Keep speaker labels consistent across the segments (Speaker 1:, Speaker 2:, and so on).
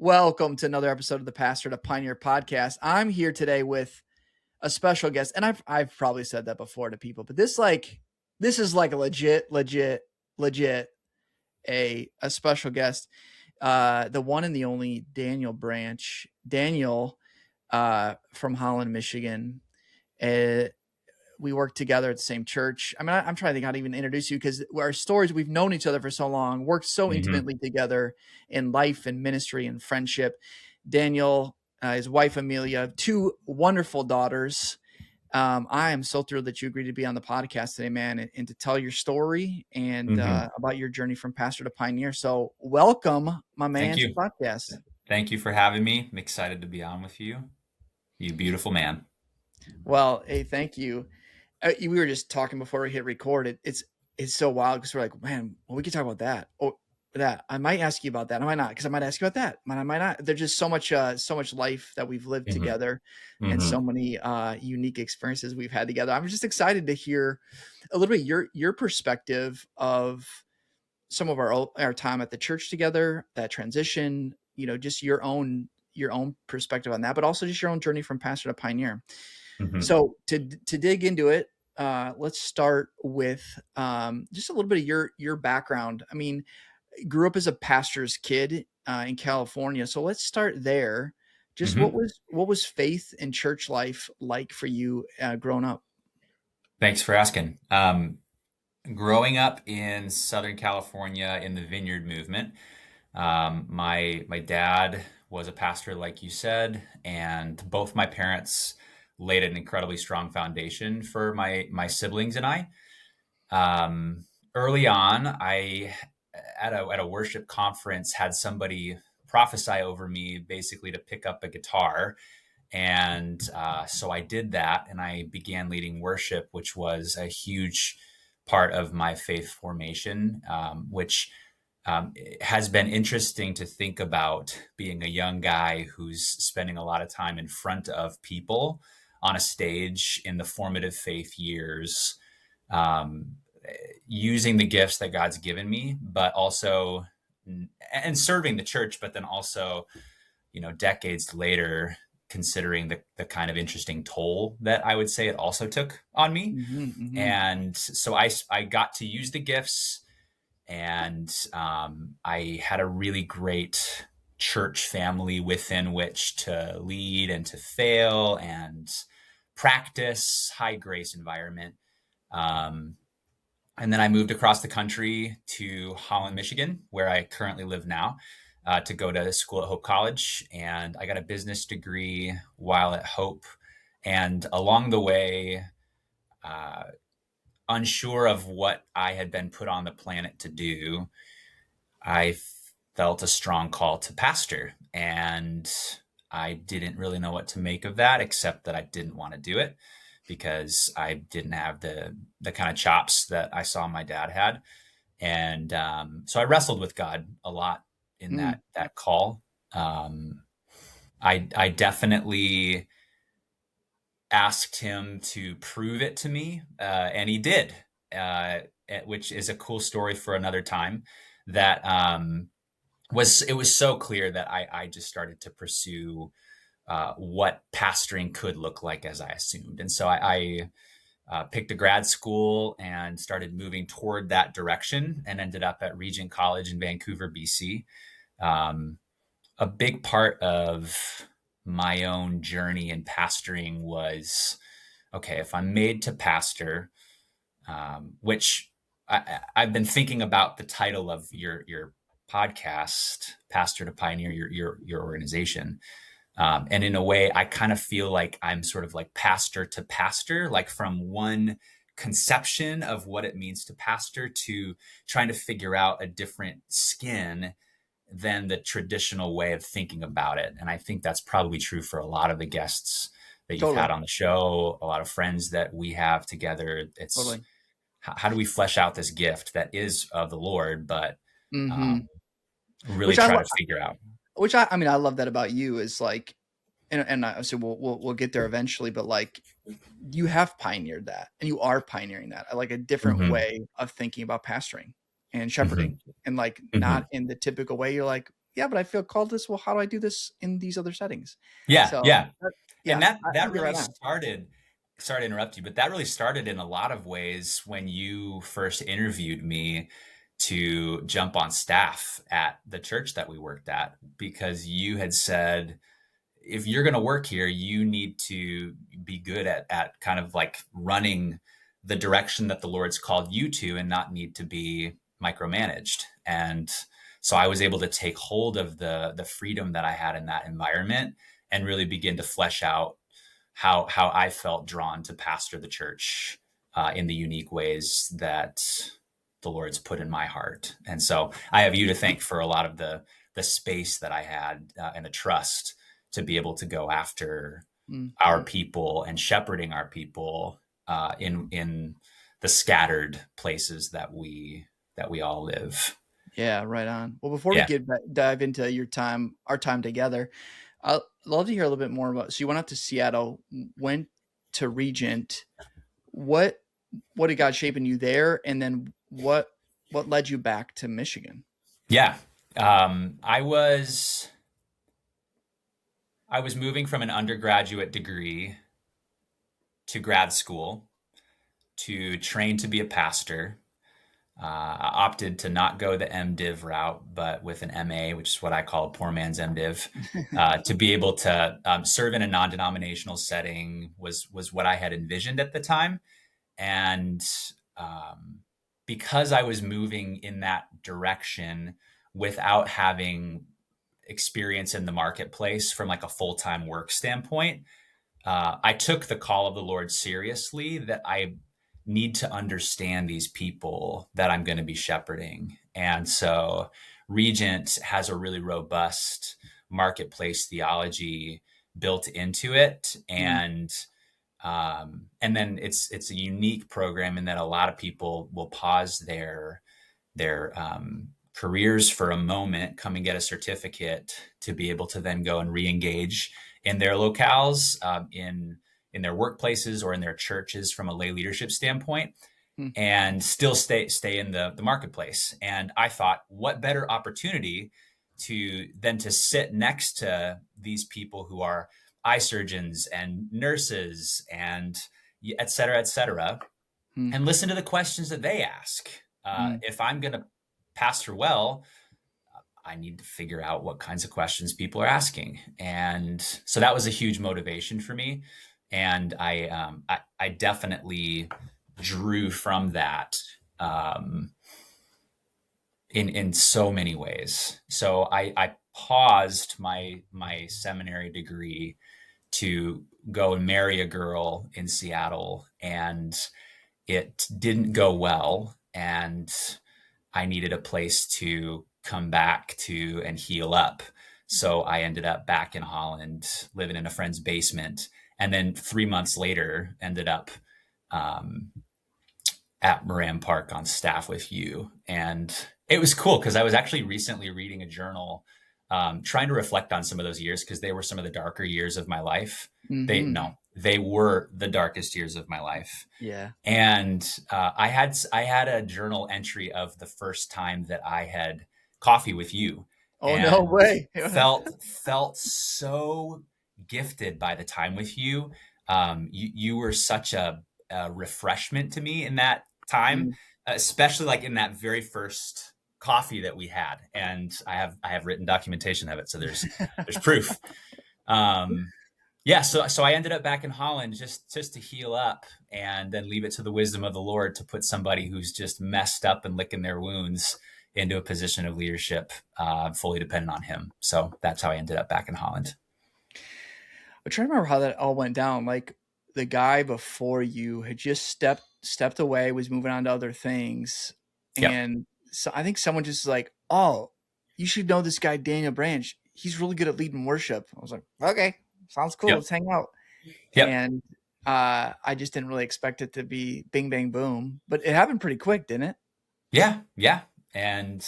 Speaker 1: Welcome to another episode of the Pastor to Pioneer podcast. I'm here today with a special guest, and I've probably said that before to people, but this is like a legit a special guest. The one and the only Daniel Branch. Daniel from Holland, Michigan. We worked together at the same church. I mean, I'm trying to think how to even introduce you because our stories, we've known each other for so long, worked so intimately together in life and ministry and friendship. Daniel, his wife, Amelia, two wonderful daughters. I am so thrilled that you agreed to be on the podcast today, man, and to tell your story and about your journey from pastor to pioneer. So welcome, my man, to the podcast.
Speaker 2: Thank you for having me. I'm excited to be on with you. You beautiful man.
Speaker 1: Well, hey, thank you. We were just talking before we hit record. It's so wild because we're like, man, well, we could talk about that. Oh, that I might ask you about that. I might not, because I might ask you about that. I might not. There's just so much life that we've lived together, and so many unique experiences we've had together. I'm just excited to hear a little bit your perspective of some of our time at the church together, that transition. Just your own perspective on that, but also just your own journey from pastor to pioneer. So to dig into it, let's start with just a little bit of your background. I mean, grew up as a pastor's kid in California. So let's start there. Just what was faith and church life like for you growing up?
Speaker 2: Thanks for asking. Growing up in Southern California in the Vineyard movement, my dad was a pastor, like you said, and both my parents laid an incredibly strong foundation for my siblings and I. Early on, I at a worship conference had somebody prophesy over me, basically to pick up a guitar, and so I did that, and I began leading worship, which was a huge part of my faith formation, which has been interesting to think about, being a young guy who's spending a lot of time in front of people on a stage in the formative faith years, using the gifts that God's given me, but also and serving the church, but then also, decades later, considering the kind of interesting toll that I would say it also took on me. And so I got to use the gifts, and I had a really great church family within which to lead and to fail and practice, high grace environment. And then I moved across the country to Holland, Michigan, where I currently live now, to go to school at Hope College. And I got a business degree while at Hope. And along the way, unsure of what I had been put on the planet to do, I felt a strong call to pastor. And I didn't really know what to make of that, except that I didn't want to do it because I didn't have the kind of chops that I saw my dad had. And so I wrestled with God a lot in that call. I definitely asked him to prove it to me, and he did, which is a cool story for another time. That it was so clear that I just started to pursue what pastoring could look like, as I assumed. And so I picked a grad school and started moving toward that direction, and ended up at Regent College in Vancouver, BC. A big part of my own journey in pastoring was, okay, if I'm made to pastor, which I've been thinking about the title of your podcast, Pastor to Pioneer, your organization. And in a way, I kind of feel like I'm sort of like pastor to pastor, like from one conception of what it means to pastor to trying to figure out a different skin than the traditional way of thinking about it. And I think that's probably true for a lot of the guests that you've had on the show, a lot of friends that we have together. It's how do we flesh out this gift that is of the Lord, but really try to figure out.
Speaker 1: Which I mean, I love that about you is like, and I so we'll get there eventually, but like you have pioneered that, and you are pioneering that, like a different way of thinking about pastoring and shepherding, and like not in the typical way. You're like, yeah, but I feel called to this. Well, how do I do this in these other settings?
Speaker 2: Yeah,
Speaker 1: So
Speaker 2: yeah. And
Speaker 1: yeah, I
Speaker 2: that
Speaker 1: think you're
Speaker 2: really
Speaker 1: right on.
Speaker 2: started, sorry to interrupt you, but that really started in a lot of ways when you first interviewed me to jump on staff at the church that we worked at, because you had said, if you're going to work here, you need to be good at kind of like running the direction that the Lord's called you to, and not need to be micromanaged. And so I was able to take hold of the freedom that I had in that environment and really begin to flesh out how I felt drawn to pastor the church in the unique ways that the Lord's put in my heart. And so I have you to thank for a lot of the space that I had and the trust to be able to go after our
Speaker 1: Mm-hmm.
Speaker 2: people and shepherding our people in the scattered places that we all live.
Speaker 1: Yeah, right on. Well, before we
Speaker 2: Yeah.
Speaker 1: get dive into our time together, I'd love to hear a little bit more about. So you went out to Seattle, went to Regent. What what did God shape in you there, and then what led you back to Michigan?
Speaker 2: Yeah. I was moving from an undergraduate degree to grad school to train to be a pastor. I opted to not go the MDiv route, but with an MA, which is what I call a poor man's MDiv, to be able to serve in a non-denominational setting was what I had envisioned at the time. And um, because I was moving in that direction without having experience in the marketplace from like a full-time work standpoint, I took the call of the Lord seriously, that I need to understand these people that I'm going to be shepherding. And so Regent has a really robust marketplace theology built into it.
Speaker 1: Mm,
Speaker 2: And then it's a unique program in that a lot of people will pause their careers for a moment, come and get a certificate to be able to then go and re-engage in their locales, in their workplaces or in their churches from a lay leadership standpoint,
Speaker 1: mm,
Speaker 2: and still stay in the marketplace. And I thought, what better opportunity to sit next to these people who are eye surgeons and nurses and et cetera,
Speaker 1: mm,
Speaker 2: and listen to the questions that they ask.
Speaker 1: mm.
Speaker 2: If I'm going to pastor well, I need to figure out what kinds of questions people are asking. And so that was a huge motivation for me. And I definitely drew from that um, in so many ways. So I paused my seminary degree to go and marry a girl in Seattle, and it didn't go well. And I needed a place to come back to and heal up. So I ended up back in Holland, living in a friend's basement. And then 3 months later, ended up um, at Moran Park on staff with you. And it was cool because I was actually recently reading a journal, trying to reflect on some of those years, because they were some of the darker years of my life.
Speaker 1: Mm-hmm.
Speaker 2: They were the darkest years of my life.
Speaker 1: Yeah.
Speaker 2: And I had a journal entry of the first time that I had coffee with you,
Speaker 1: Oh, no
Speaker 2: and
Speaker 1: way.
Speaker 2: felt so gifted by the time with you. You were such a refreshment to me in that time,
Speaker 1: Mm.
Speaker 2: especially like in that very first coffee that we had. And I have written documentation of it, so there's proof. Um, yeah, so I ended up back in Holland just to heal up, and then leave it to the wisdom of the Lord to put somebody who's just messed up and licking their wounds into a position of leadership, fully dependent on Him. So that's how I ended up back in Holland.
Speaker 1: I'm trying to remember how that all went down. Like the guy before you had just stepped away, was moving on to other things,
Speaker 2: Yep,
Speaker 1: and so I think someone just like, "Oh, you should know this guy Daniel Branch. He's really good at leading worship." I was like, "Okay, sounds cool.
Speaker 2: yep,
Speaker 1: Let's hang out."
Speaker 2: yep.
Speaker 1: And I just didn't really expect it to be bing bang boom, but it happened pretty quick, didn't it?
Speaker 2: Yeah, yeah. And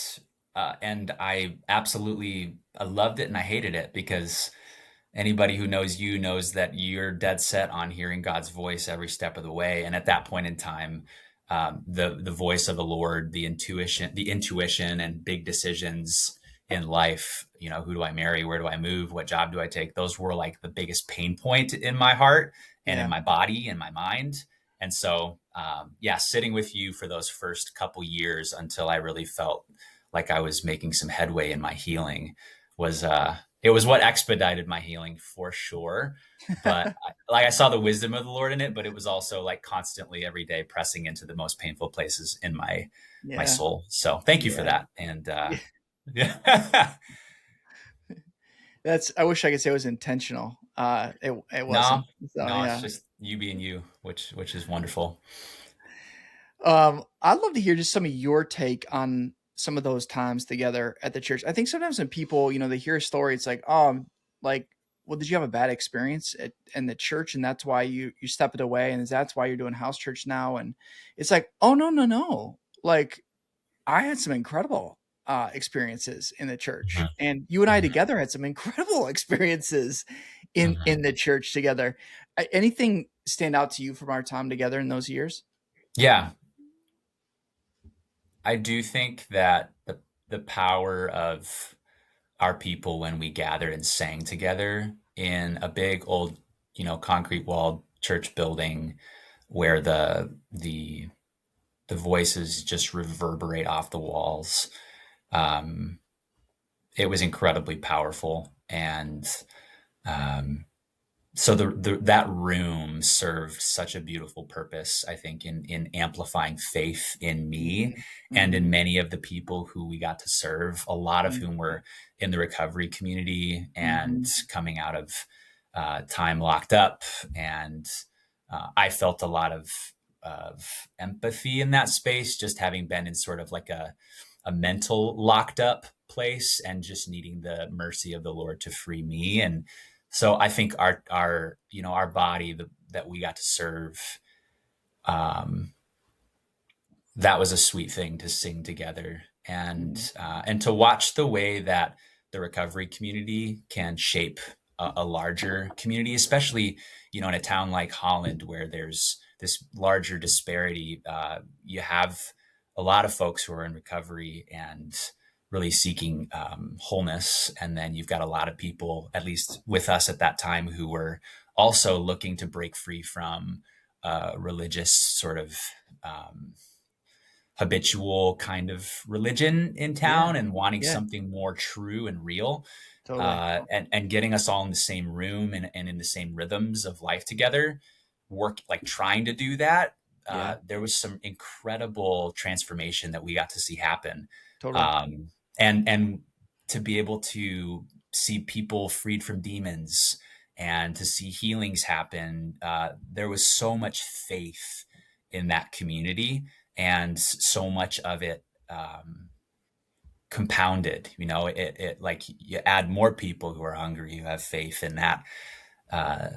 Speaker 2: I absolutely, I loved it and I hated it, because anybody who knows you knows that you're dead set on hearing God's voice every step of the way. And at that point in time, the voice of the Lord, the intuition and big decisions in life, who do I marry? Where do I move? What job do I take? Those were like the biggest pain point in my heart and in
Speaker 1: Yeah.
Speaker 2: my body and my mind. And so, yeah, sitting with you for those first couple years until I really felt like I was making some headway in my healing was, it was what expedited my healing for sure. But like I saw the wisdom of the Lord in it, but it was also like constantly every day pressing into the most painful places in my
Speaker 1: Yeah.
Speaker 2: soul. So thank you for
Speaker 1: Yeah.
Speaker 2: that. And
Speaker 1: Yeah.
Speaker 2: yeah,
Speaker 1: I wish I could say it was intentional. It
Speaker 2: no,
Speaker 1: wasn't. So
Speaker 2: no, it's
Speaker 1: yeah.
Speaker 2: just you being you, which is wonderful.
Speaker 1: I'd love to hear just some of your take on some of those times together at the church. I think sometimes when people, they hear a story, it's like, like, well, did you have a bad experience in the church, and that's why you stepped away, and that's why you're doing house church now? And it's like, oh no, no, no. Like, I had some incredible experiences in the church,
Speaker 2: Mhm,
Speaker 1: and you and I
Speaker 2: mhm,
Speaker 1: together had some incredible experiences in
Speaker 2: mhm.
Speaker 1: the church together. Anything stand out to you from our time together in those years?
Speaker 2: Yeah, I do think that the power of our people when we gathered and sang together in a big old, concrete walled church building where the voices just reverberate off the walls. Um, it was incredibly powerful, and um, so that room served such a beautiful purpose, I think, in amplifying faith in me
Speaker 1: Mhm,
Speaker 2: and in
Speaker 1: mhm,
Speaker 2: many of the people who we got to serve, a lot of
Speaker 1: mhm,
Speaker 2: whom were in the recovery community and
Speaker 1: mhm,
Speaker 2: coming out of time locked up. And I felt a lot of empathy in that space, just having been in sort of like a mental locked up place and just needing the mercy of the Lord to free me. And so I think our body that we got to serve, um, that was a sweet thing to sing together
Speaker 1: mhm,
Speaker 2: and to watch the way that the recovery community can shape a larger community, especially in a town like Holland where there's this larger disparity. You have a lot of folks who are in recovery and really seeking wholeness, and then you've got a lot of people, at least with us at that time, who were also looking to break free from religious sort of um, habitual kind of religion in
Speaker 1: yeah,
Speaker 2: town and wanting
Speaker 1: yeah,
Speaker 2: something more true and real,
Speaker 1: totally,
Speaker 2: and getting us all in the same room and in the same rhythms of life together, work like trying to do that.
Speaker 1: yeah,
Speaker 2: There was some incredible transformation that we got to see happen,
Speaker 1: totally,
Speaker 2: um, and to be able to see people freed from demons and to see healings happen. There was so much faith in that community and so much of it compounded. It like you add more people who are hungry, who have faith in that. uh,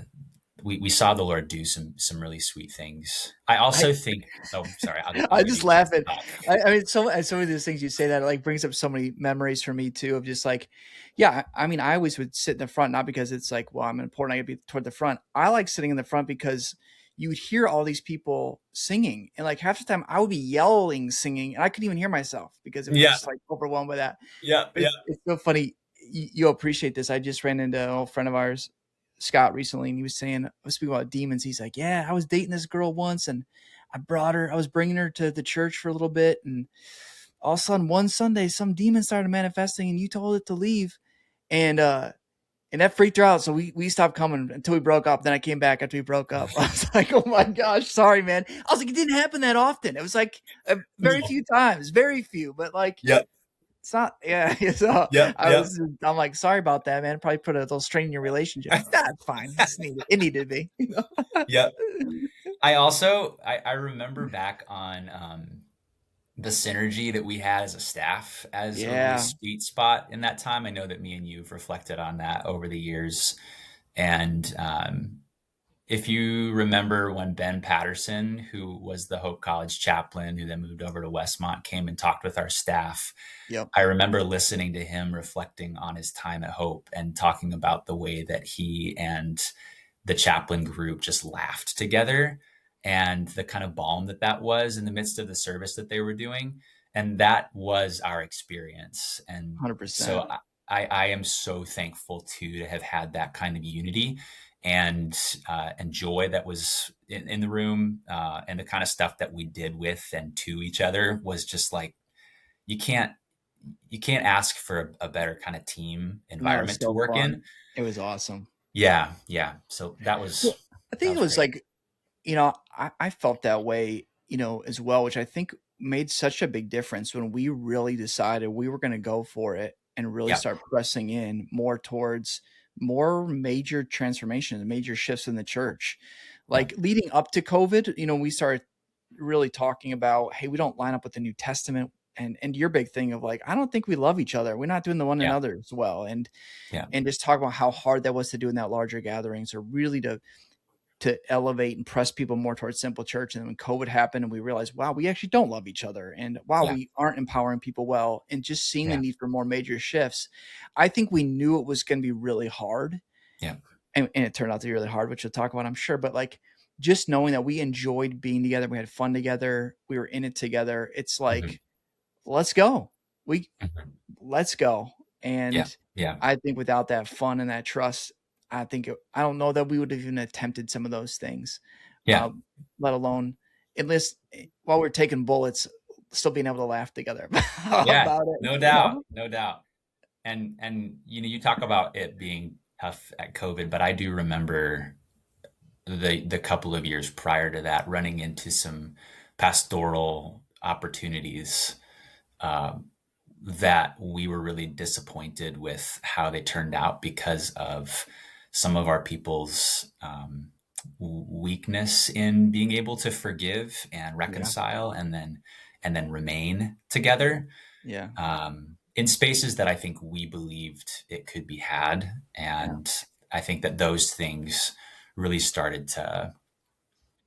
Speaker 2: we saw the Lord do some really sweet things. I
Speaker 1: I
Speaker 2: also think, oh sorry, I'll
Speaker 1: I
Speaker 2: give
Speaker 1: just
Speaker 2: you a chance
Speaker 1: laugh
Speaker 2: to
Speaker 1: at.
Speaker 2: talk.
Speaker 1: I mean, some of these things you say that it, like, brings up so many memories for me too of just like, yeah. I mean, I always would sit in the front, not because it's like, well, I'm important, I gotta be toward the front. I like sitting in the front because you would hear all these people singing, and like half the time I would be yelling, singing, and I couldn't even hear myself because it was
Speaker 2: Yeah,
Speaker 1: just like overwhelmed by that.
Speaker 2: yeah,
Speaker 1: But
Speaker 2: yeah.
Speaker 1: it's so funny. You'll appreciate this. I just ran into an old friend of ours, Scott, recently, and he was saying, I was speaking about demons. He's like, yeah, I was dating this girl once, and I was bringing her to the church for a little bit, and all of a sudden one Sunday, some demon started manifesting, and you told it to leave, and and that freaked her out. So we stopped coming until we broke up. Then I came back after we broke up. I was like, oh my gosh, sorry, man. I was like, it didn't happen that often. It was like very
Speaker 2: No.
Speaker 1: few times, very few, but like
Speaker 2: Yep,
Speaker 1: it's not, yeah. So
Speaker 2: yep, yep,
Speaker 1: I'm like, sorry about that, man. Probably put a little strain in your relationship. That's fine. It needed to be.
Speaker 2: yep. I remember back on the synergy that we had as a staff as a really
Speaker 1: Yeah.
Speaker 2: sweet spot in that time. I know that me and you've reflected on that over the years. And if you remember when Ben Patterson, who was the Hope College chaplain, who then moved over to Westmont, came and talked with our staff,
Speaker 1: Yep.
Speaker 2: I remember listening to him reflecting on his time at Hope and talking about the way that he and the chaplain group just laughed together and the kind of balm that was in the midst of the service that they were doing. and that was our experience. And so
Speaker 1: 100%.
Speaker 2: I am so thankful to have had that kind of unity and joy that was in the room, and the kind of stuff that we did with and to each other was just like, you can't you can't ask for a better kind of team
Speaker 1: No, it's
Speaker 2: environment to
Speaker 1: so
Speaker 2: work in.
Speaker 1: fun. It was awesome.
Speaker 2: Yeah, yeah. So
Speaker 1: Well, I
Speaker 2: that
Speaker 1: think it
Speaker 2: was
Speaker 1: was
Speaker 2: great.
Speaker 1: like, I felt that way, as well, which I think made such a big difference when we really decided we were going to go for it and really
Speaker 2: Yeah,
Speaker 1: start pressing in more towards more major transformations, major shifts in the church.
Speaker 2: yeah,
Speaker 1: Like leading up to COVID, we started really talking about, hey, we don't line up with the New Testament. And your big thing of like, I don't think we love each other. We're not doing the one
Speaker 2: yeah,
Speaker 1: another as well.
Speaker 2: yeah,
Speaker 1: And just talk about how hard that was to do in that larger gatherings, or really to elevate and press people more towards simple church. And then when COVID happened and we realized, wow, we actually don't love each other. And wow,
Speaker 2: yeah,
Speaker 1: we aren't empowering people well. And just seeing the
Speaker 2: yeah,
Speaker 1: need for more major shifts, I think we knew it was going to be really hard.
Speaker 2: yeah.
Speaker 1: And it turned out to be really hard, which we'll talk about, I'm sure. But like just knowing that we enjoyed being together, we had fun together, we were in it together. It's
Speaker 2: Mhm,
Speaker 1: like, let's go. We
Speaker 2: mhm.
Speaker 1: let's go.
Speaker 2: Yeah,
Speaker 1: And
Speaker 2: yeah,
Speaker 1: I think without that fun and that trust, I don't know that we would have even attempted some of those things,
Speaker 2: yeah,
Speaker 1: let alone at least while we're taking bullets, still being able to laugh together
Speaker 2: yeah.
Speaker 1: about it,
Speaker 2: No doubt, no doubt. And you talk about it being tough at COVID, but I do remember the couple of years prior to that running into some pastoral opportunities, um, that we were really disappointed with how they turned out because of some of our people's weakness in being able to forgive and
Speaker 1: Yeah,
Speaker 2: reconcile and then remain together,
Speaker 1: yeah,
Speaker 2: in spaces that I think we believed it could be had.
Speaker 1: yeah,
Speaker 2: And I think that those things really started to,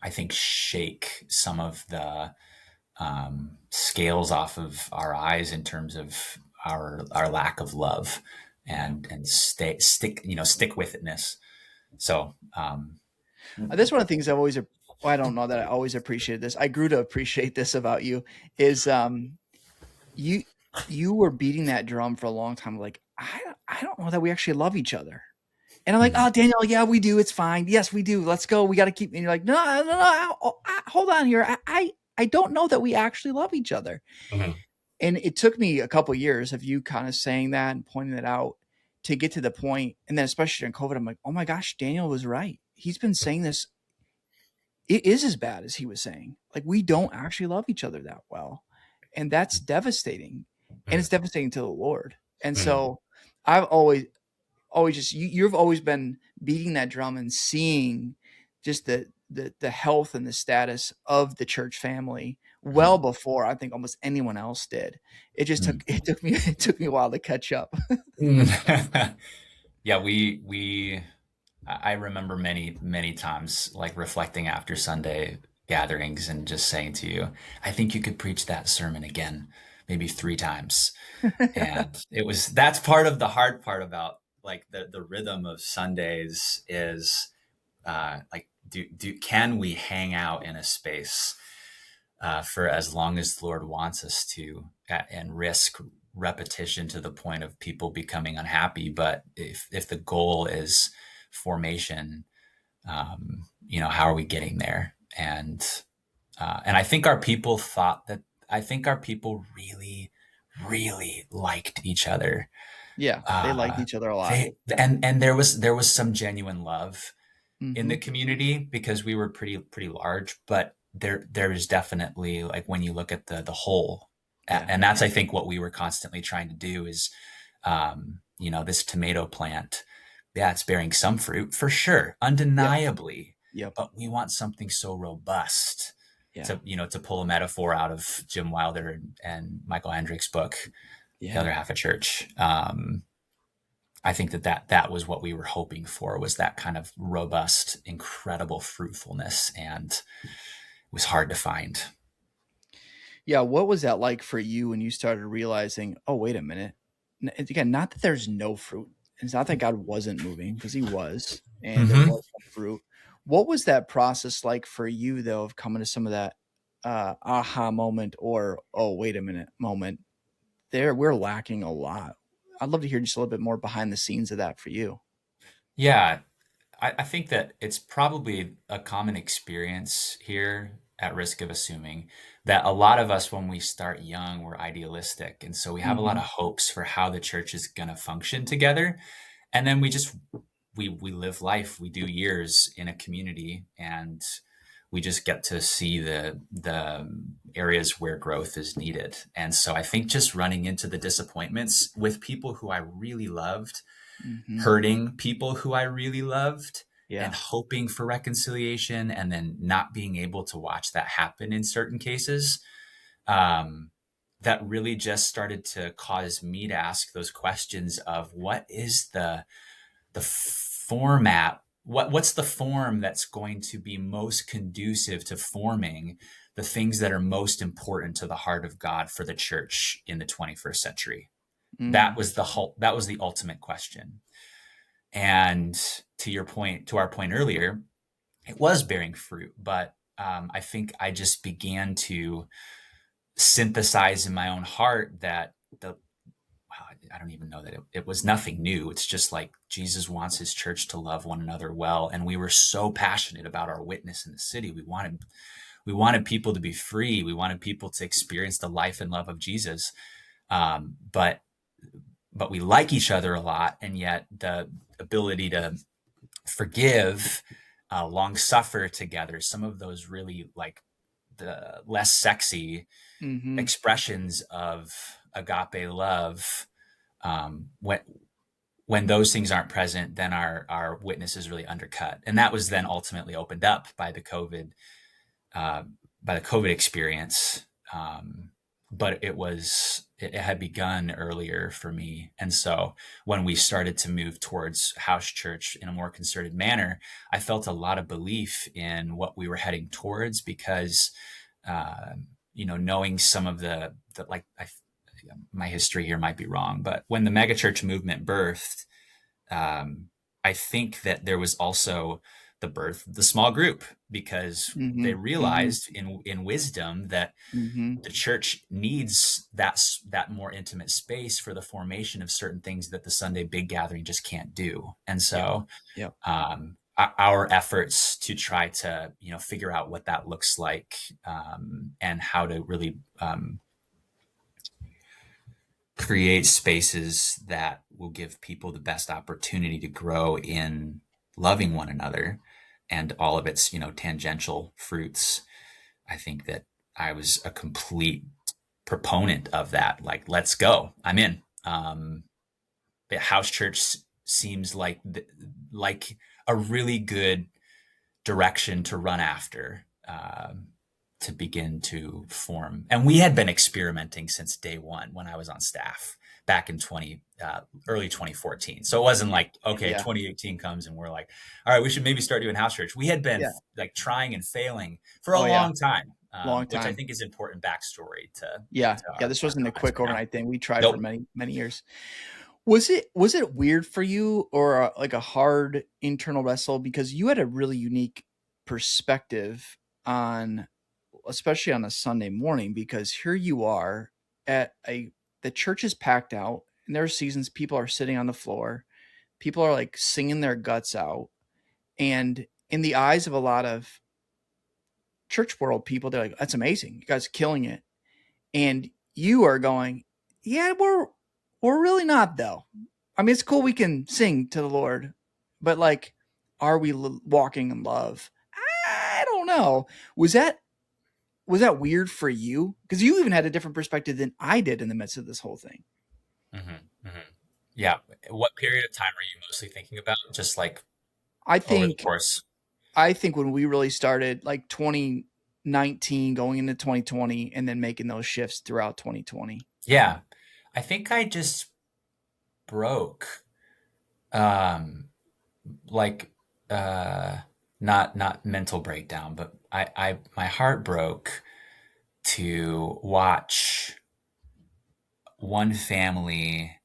Speaker 2: I think, shake some of the scales off of our eyes in terms of our lack of love
Speaker 1: yeah.
Speaker 2: and stick with itness. So
Speaker 1: That's one of the things I've always, well, I don't know that I always appreciated this. I grew to appreciate this about you is, you you were beating that drum for a long time. Like, I don't know that we actually love each other. And I'm like,
Speaker 2: mhm,
Speaker 1: "Oh, Daniel, yeah, we do. It's fine. Yes, we do. Let's go. We got to keep." And you're like, "No, no, no, hold on here. I don't know that we actually love each other."
Speaker 2: mhm,
Speaker 1: And it took me a couple of years of you kind of saying that and pointing it out to get to the point. And then, especially during COVID, I'm like, "Oh my gosh, Daniel was right. He's been saying this. It is as bad as he was saying. Like, we don't actually love each other that well, and that's devastating. And
Speaker 2: mhm,
Speaker 1: it's devastating to the Lord." And
Speaker 2: mhm,
Speaker 1: so, I've always just you've always been beating that drum and seeing just the health and the status of the church family well
Speaker 2: mhm,
Speaker 1: before I think almost anyone else did. It just took
Speaker 2: mhm,
Speaker 1: it took me it took me a while to catch up.
Speaker 2: mhm. Yeah, I remember many times like reflecting after Sunday gatherings and just saying to you, I think you could preach that sermon again, maybe three times. And that's part of the hard part about like the rhythm of Sundays is, like, can we hang out in a space for as long as the Lord wants us to, and risk repetition to the point of people becoming unhappy. But if the goal is formation, how are we getting there? And I think our people thought that, I think our people really, really liked each other.
Speaker 1: Yeah, they liked each other a lot.
Speaker 2: And there was some genuine love in the
Speaker 1: Mhm.
Speaker 2: community because we were pretty large, but there is definitely, like, when you look at the whole,
Speaker 1: Yeah.
Speaker 2: and that's, I think, what we were constantly trying to do is, this tomato plant, yeah, it's bearing some fruit for sure,
Speaker 1: Yeah.
Speaker 2: undeniably,
Speaker 1: Yep.
Speaker 2: but we want something so robust,
Speaker 1: Yeah.
Speaker 2: to pull a metaphor out of Jim Wilder and Michael Hendrick's book, The
Speaker 1: Yeah.
Speaker 2: Other Half of Church. I think that was what we were hoping for, was that kind of robust, incredible fruitfulness, and it was hard to find.
Speaker 1: Yeah, what was that like for you when you started realizing, "Oh, wait a minute." Again, not that there's no fruit. It's not that God wasn't moving, because he was, and there
Speaker 2: Mm-hmm.
Speaker 1: was some fruit. What was that process like for you, though, of coming to some of that, aha moment or oh wait a minute moment there, we're lacking a lot. I'd love to hear just a little bit more behind the scenes of that for you.
Speaker 2: Yeah, I think that it's probably a common experience here, at risk of assuming, that a lot of us, when we start young, we're idealistic. And so we have a lot of
Speaker 1: Mhm.
Speaker 2: hopes for how the church is going to function together. And then we live life, we do years in a community, and we just get to see the areas where growth is needed. And so I think just running into the disappointments with people who I really loved,
Speaker 1: Mhm.
Speaker 2: hurting people who I really loved, and
Speaker 1: Yeah.
Speaker 2: hoping for reconciliation, and then not being able to watch that happen in certain cases, um, that really just started to cause me to ask those questions of what is the format, what's the form that's going to be most conducive to forming the things that are most important to the heart of God for the church in the 21st century.
Speaker 1: Mm.
Speaker 2: That was the ultimate question. And to our point earlier, it was bearing fruit, but I think I just began to synthesize in my own heart that the I don't even know that it was nothing new. It's just like Jesus wants his church to love one another well. And we were so passionate about our witness in the city. We wanted people to be free. We wanted people to experience the life and love of Jesus. Um, but but we like each other a lot, and yet the ability to forgive, long suffer together, some of those really like the less sexy
Speaker 1: Mhm.
Speaker 2: expressions of agape love, when those things aren't present, then our witness is really undercut, and that was then ultimately opened up uh, by the COVID experience. But it had begun earlier for me, and so when we started to move towards house church in a more concerted manner, I felt a lot of belief in what we were heading towards because, uh, knowing some of the like my history here might be wrong, but when the megachurch movement birthed, um, I think that there was also the birth of the small group because they
Speaker 1: Mhm. Mhm.
Speaker 2: realized in wisdom that
Speaker 1: Mhm.
Speaker 2: the church needs that more intimate space for the formation of certain things that the Sunday big gathering just can't do. And
Speaker 1: Yep.
Speaker 2: so
Speaker 1: Yep.
Speaker 2: our efforts to try to figure out what that looks like, and how to really create spaces that will give people the best opportunity to grow in loving one another and all of its tangential fruits. I think that I was a complete proponent of that. Like, let's go, I'm in. The house church seems like a really good direction to run after, to begin to form. And we had been experimenting since day one when I was on staff back in early 2014. So it wasn't like, okay,
Speaker 1: Yeah.
Speaker 2: 2018 comes and we're like, all right, we should maybe start doing house church. We had been
Speaker 1: Yeah.
Speaker 2: like trying and failing for a
Speaker 1: Oh yeah.
Speaker 2: long time,
Speaker 1: Long
Speaker 2: which I
Speaker 1: time.
Speaker 2: think is important backstory
Speaker 1: Yeah.
Speaker 2: to
Speaker 1: Yeah.
Speaker 2: our,
Speaker 1: This
Speaker 2: our
Speaker 1: wasn't a
Speaker 2: comments
Speaker 1: quick
Speaker 2: right now.
Speaker 1: overnight thing. We tried for
Speaker 2: Nope.
Speaker 1: many many years. Was it weird for you or like a hard internal wrestle because you had a really unique perspective on, especially on a Sunday morning, because here you are at a the church is packed out and there are seasons people are sitting on the floor, people are like singing their guts out, and in the eyes of a lot of church world people, they're like, "That's amazing, you guys are killing it," and you are going, "Yeah, we're really not though. I mean, it's cool we can sing to the Lord, but like, are we walking in love? I don't know." Was that was that weird for you? Because you even had a different perspective than I did in the midst of this whole thing.
Speaker 2: Mm-hmm, mm-hmm. Yeah. What period of time are you mostly thinking about? Just like
Speaker 1: I
Speaker 2: over the
Speaker 1: think
Speaker 2: course.
Speaker 1: I think when we really started, like 2019 going into 2020, and then making those shifts throughout 2020.
Speaker 2: Yeah. I think I just broke. Um, like uh not mental breakdown, but I my heart broke to watch one family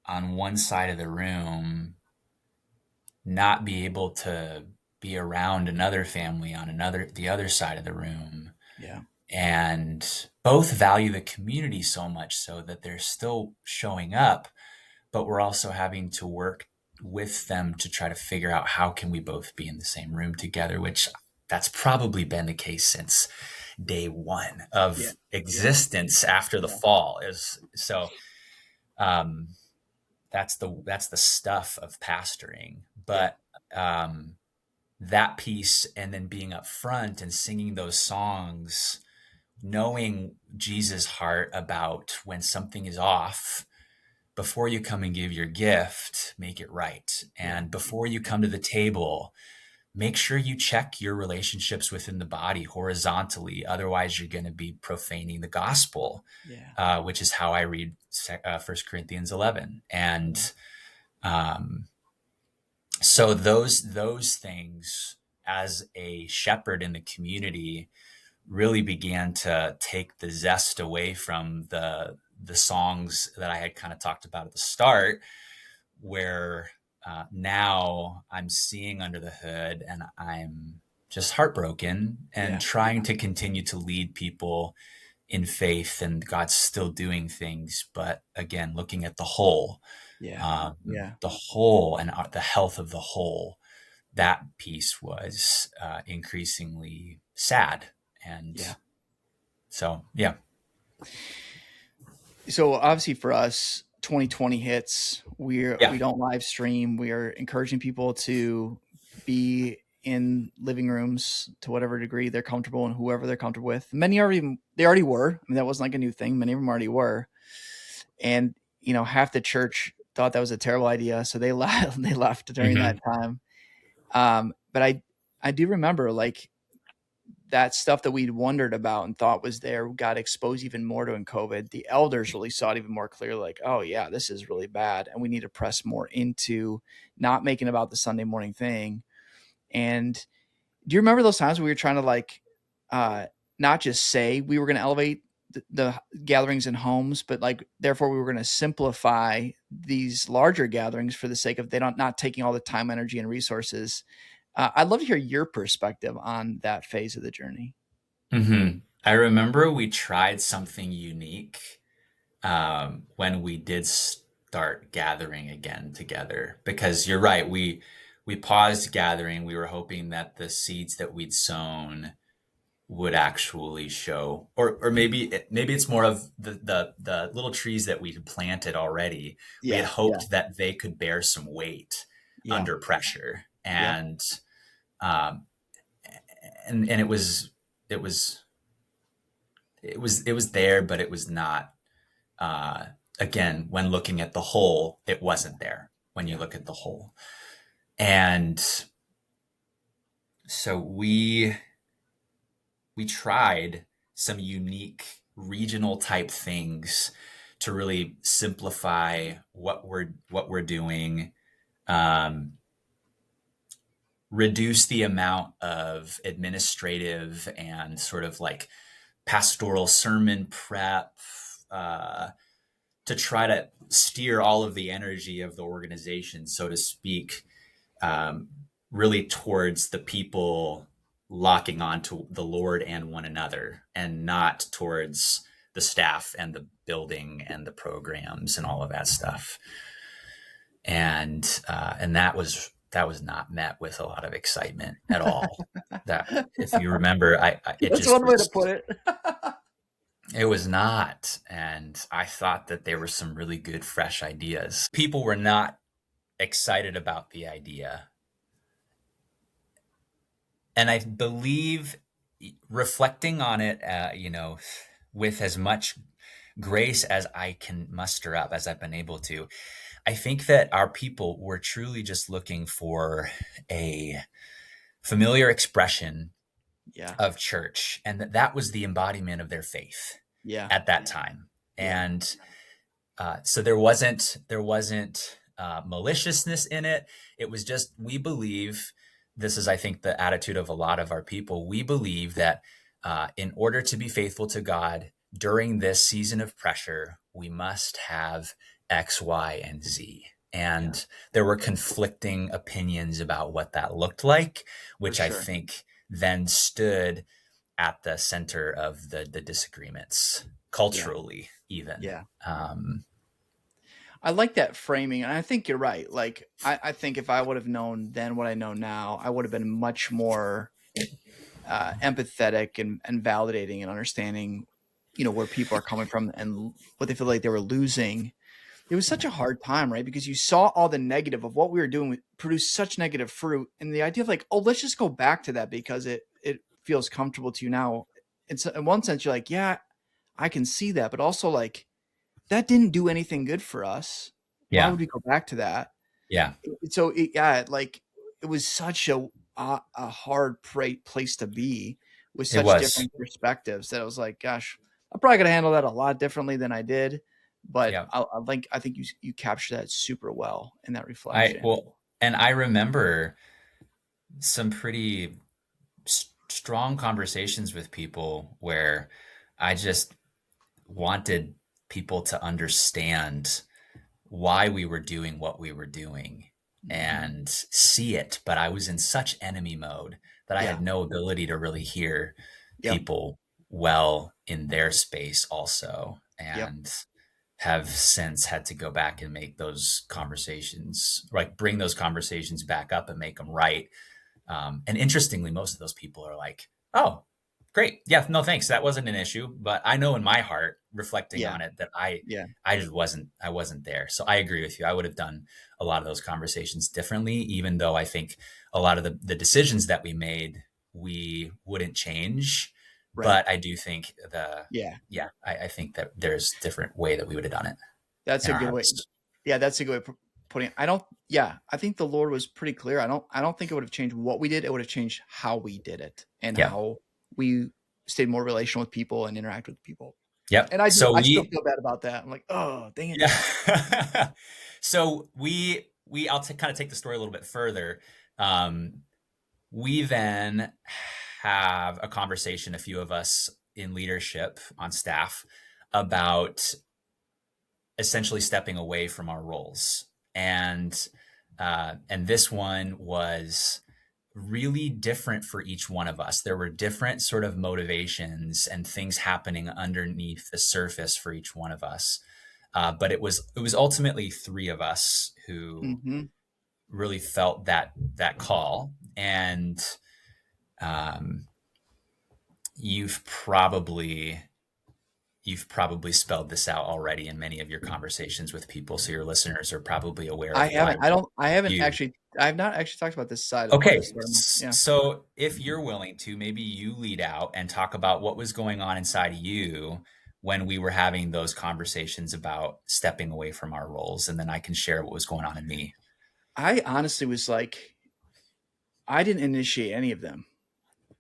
Speaker 2: on one side of the room not be able to be around another family on the other side of the room,
Speaker 1: Yeah.
Speaker 2: and both value the community so much so that they're still showing up, but we're also having to work with them to try to figure out how can we both be in the same room together, which that's probably been the case since day one
Speaker 1: Yeah.
Speaker 2: of
Speaker 1: Yeah.
Speaker 2: existence after the
Speaker 1: Yeah.
Speaker 2: fall. Is so um that's the stuff of pastoring.
Speaker 1: Yeah.
Speaker 2: But um that piece, and then being up front and singing those songs, knowing Jesus' heart about when something is off, before you come and give your gift, make it right.
Speaker 1: Yeah.
Speaker 2: And before you come to the table, make sure you check your relationships within the body horizontally. Otherwise, you're going to be profaning the gospel,
Speaker 1: Yeah.
Speaker 2: which is how I read 1 Corinthians 11.
Speaker 1: Yeah.
Speaker 2: And um, so those things, as a shepherd in the community, really began to take the zest away from the songs that I had kind of talked about at the start, where now I'm seeing under the hood and I'm just heartbroken and
Speaker 1: Yeah.
Speaker 2: trying to continue to lead people in faith, and God's still doing things. But again, looking at
Speaker 1: Yeah. Yeah.
Speaker 2: the whole and the health of the whole, that piece was increasingly sad. And
Speaker 1: Yeah.
Speaker 2: so, yeah.
Speaker 1: So obviously for us, 2020 hits. We
Speaker 2: Yeah.
Speaker 1: don't live stream. We are encouraging people to be in living rooms to whatever degree they're comfortable and whoever they're comfortable with. Many already they already were. I mean, that wasn't like a new thing. Many of them already were. And half the church thought that was a terrible idea, so they left. They left during that
Speaker 2: Hmm.
Speaker 1: time. But I do remember like that stuff that we'd wondered about and thought was there got exposed even more during COVID. The elders really saw it even more clearly, like, oh yeah, this is really bad. And we need to press more into not making about the Sunday morning thing. And do you remember those times we were trying to like not just say we were going to elevate the gatherings in homes, but like therefore we were going to simplify these larger gatherings for the sake of they don't not taking all the time, energy, and resources. I'd love to hear your perspective on that phase of the journey.
Speaker 2: Hmm. I remember we tried something unique when we did start gathering again together. Because you're right, we paused gathering. We were hoping that the seeds that we'd sown would actually show, or maybe it's more of the little trees that we had planted already. We had
Speaker 1: Yeah, yeah,
Speaker 2: hoped that they could bear some weight
Speaker 1: yeah,
Speaker 2: under pressure,
Speaker 1: yeah,
Speaker 2: um, and it was it was there, but it was not. Uh, Again, when looking at the whole, it wasn't there. When you
Speaker 1: yeah,
Speaker 2: look at the whole, and so we tried some unique regional type things to really simplify what we're doing, um, reduce the amount of administrative and sort of like pastoral sermon prep, uh, to try to steer all of the energy of the organization, so to speak, um, really towards the people locking on to the Lord and one another, and not towards the staff and the building and the programs and all of that stuff. And that was not met with a lot of excitement at all. That, if you remember, I it
Speaker 1: that's
Speaker 2: just
Speaker 1: one way to
Speaker 2: was.
Speaker 1: put it.
Speaker 2: It was not. And I thought that there were some really good, fresh ideas. People were not excited about the idea. And I believe, reflecting on it, with as much grace as I can muster up, as I've been able to, I think that our people were truly just looking for a familiar expression
Speaker 1: Yeah,
Speaker 2: of church, and that was the embodiment of their faith
Speaker 1: yeah,
Speaker 2: at that time.
Speaker 1: yeah,
Speaker 2: And so there wasn't maliciousness in it. It was just, we believe, this is, I think, the attitude of a lot of our people. We believe that in order to be faithful to God during this season of pressure, we must have X, Y, and Z.
Speaker 1: yeah,
Speaker 2: And there were conflicting opinions about what that looked like,
Speaker 1: for
Speaker 2: which I
Speaker 1: sure.
Speaker 2: think then stood at the center of the disagreements
Speaker 1: Yeah.
Speaker 2: culturally, even.
Speaker 1: Yeah.
Speaker 2: Um,
Speaker 1: I like that framing, and I think you're right. Like, I think if I would have known then what I know now, I would have been much more empathetic and validating and understanding, where people are coming from and what they feel like they were losing. It was such a hard time, right? Because you saw all the negative of what we were doing produce such negative fruit, and the idea of like, oh, let's just go back to that because it feels comfortable to you now. It's in one sense you're like, yeah, I can see that, but also like that didn't do anything good for us. Why
Speaker 2: yeah,
Speaker 1: would we go back to that?
Speaker 2: yeah,
Speaker 1: So yeah, like it was such a hard place to be with
Speaker 2: it
Speaker 1: such
Speaker 2: was.
Speaker 1: different perspectives that I was like, gosh, I'm probably gonna handle that a lot differently than I did. But
Speaker 2: Yeah.
Speaker 1: I think you capture that super well in that
Speaker 2: I
Speaker 1: reflection.
Speaker 2: well, and I remember some pretty strong conversations with people where I just wanted people to understand why we were doing what we were doing
Speaker 1: Hmm.
Speaker 2: and see it. But I was in such enemy mode that I
Speaker 1: Yeah.
Speaker 2: had no ability to really hear
Speaker 1: Yep.
Speaker 2: people well in their space, also.
Speaker 1: Yep.
Speaker 2: And have since had to go back and make those conversations, like bring those conversations back up and make them right. And interestingly, most of those people are like, "Oh, great, yeah, no, thanks. That wasn't an issue." But I know in my heart, reflecting
Speaker 1: Yeah.
Speaker 2: on it, that
Speaker 1: Yeah.
Speaker 2: I just I wasn't there. So I agree with you. I would have done a lot of those conversations differently, even though I think a lot of the decisions that we made we wouldn't change.
Speaker 1: Right.
Speaker 2: But I do think
Speaker 1: Yeah.
Speaker 2: yeah, I think that there's different way that we would have done it
Speaker 1: That's
Speaker 2: in
Speaker 1: a
Speaker 2: our
Speaker 1: good way.
Speaker 2: hearts.
Speaker 1: Yeah, that's a good way of putting it. I don't. Yeah, I think the Lord was pretty clear. I don't think it would have changed what we did. It would have changed how we did it and
Speaker 2: Yeah.
Speaker 1: how we stayed more relational with people and interact with people.
Speaker 2: Yep.
Speaker 1: And I do.
Speaker 2: So
Speaker 1: I still
Speaker 2: we
Speaker 1: feel bad about that. I'm like, oh, dang it.
Speaker 2: Yeah. So we I'll kind of take the story a little bit further. Um, we then have a conversation, a few of us in leadership on staff, about essentially stepping away from our roles. And this one was really different for each one of us. There were different sort of motivations and things happening underneath the surface for each one of us. But it was ultimately three of us who
Speaker 1: Hmm.
Speaker 2: really felt that call. And um, you've probably you've probably spelled this out already in many of your conversations with people, so your listeners are probably aware
Speaker 1: I
Speaker 2: of why
Speaker 1: haven't. I don't. I haven't
Speaker 2: you.
Speaker 1: actually. I have not actually talked about this side of
Speaker 2: Okay,
Speaker 1: this story. Yeah.
Speaker 2: so if you're willing to, maybe you lead out and talk about what was going on inside of you when we were having those conversations about stepping away from our roles, and then I can share what was going on in me.
Speaker 1: I honestly was like, I didn't initiate any of them.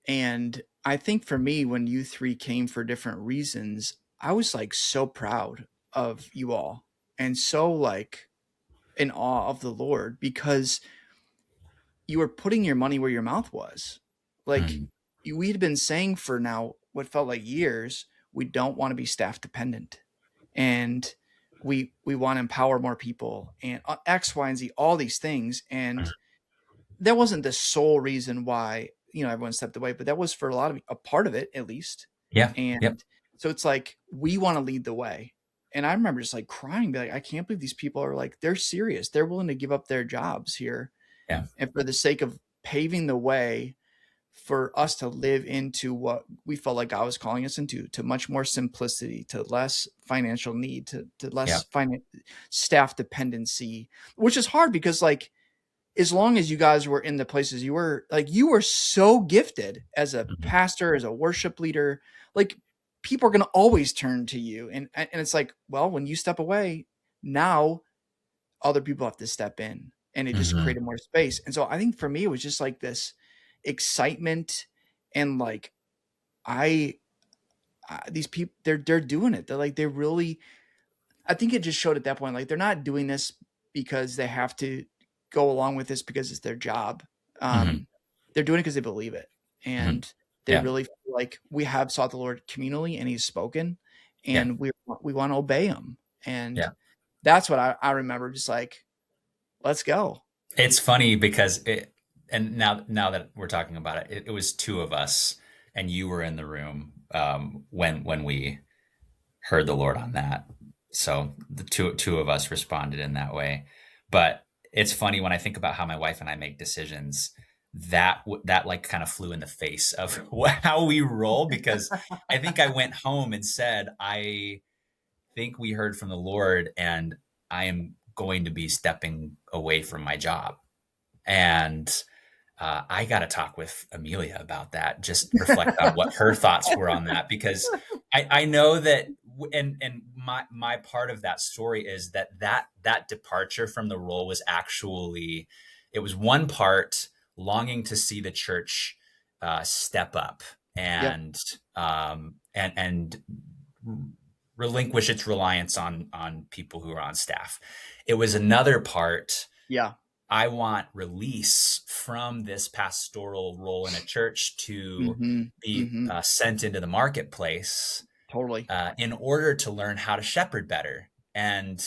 Speaker 1: And I think for me, when you three came for different reasons, I was like so proud of you all and so like in awe of the Lord because you were putting your money where your mouth was. Like
Speaker 2: Mm,
Speaker 1: we'd been saying for now what felt like years, we don't want to be staff dependent. And we want to empower more people and X, Y, and Z, all these things.
Speaker 2: mm,
Speaker 1: And that wasn't the sole reason why everyone stepped away, but that was for a part of it at least.
Speaker 2: yeah, yep,
Speaker 1: And so it's like we want to lead the way. And I remember just like crying, be like, I can't believe these people are like they're serious. They're willing to give up their jobs here,
Speaker 2: yeah,
Speaker 1: and for the sake of paving the way for us to live into what we felt like God was calling us into, to much more simplicity, to less financial need, to
Speaker 2: yeah,
Speaker 1: less staff dependency, which is hard because like as long as you guys were in the places you were, like you were so gifted as a
Speaker 2: mhm,
Speaker 1: pastor, as a worship leader, like people are going to always turn to you. And it's like, well, when you step away, now other people have to step in and it just
Speaker 2: mhm,
Speaker 1: created more space. And so I think for me, it was just like this excitement and like, I, these people, they're doing it. They're like, they're really, I think it just showed at that point, like they're not doing this because they have to go along with this because it's their job.
Speaker 2: mhm,
Speaker 1: Um, they're doing it because they believe it,
Speaker 2: mhm,
Speaker 1: and they
Speaker 2: yeah,
Speaker 1: really feel like we have sought the Lord communally, and He's spoken,
Speaker 2: yeah,
Speaker 1: and we want to obey Him, and
Speaker 2: yeah.
Speaker 1: that's what I remember. Just like, let's go.
Speaker 2: It's funny because and now that we're talking about it, it was two of us and you were in the room when we heard the Lord on that. So the two of us responded in that way. But it's funny when I think about how my wife and I make decisions. That like kind of flew in the face of how we roll, because I think I went home and said, I think we heard from the Lord, and I am going to be stepping away from my job. And I got to talk with Amelia about that, just reflect on what her thoughts were on that, because I know that, and my part of that story is that departure from the role was actually, it was one part longing to see the church step up
Speaker 1: Yep.
Speaker 2: and relinquish its reliance on people who are on staff. It was another part,
Speaker 1: Yeah.
Speaker 2: I want release from this pastoral role in a church to
Speaker 1: Mm-hmm.
Speaker 2: be
Speaker 1: Mm-hmm.
Speaker 2: sent into the marketplace
Speaker 1: Totally.
Speaker 2: in order to learn how to shepherd better. And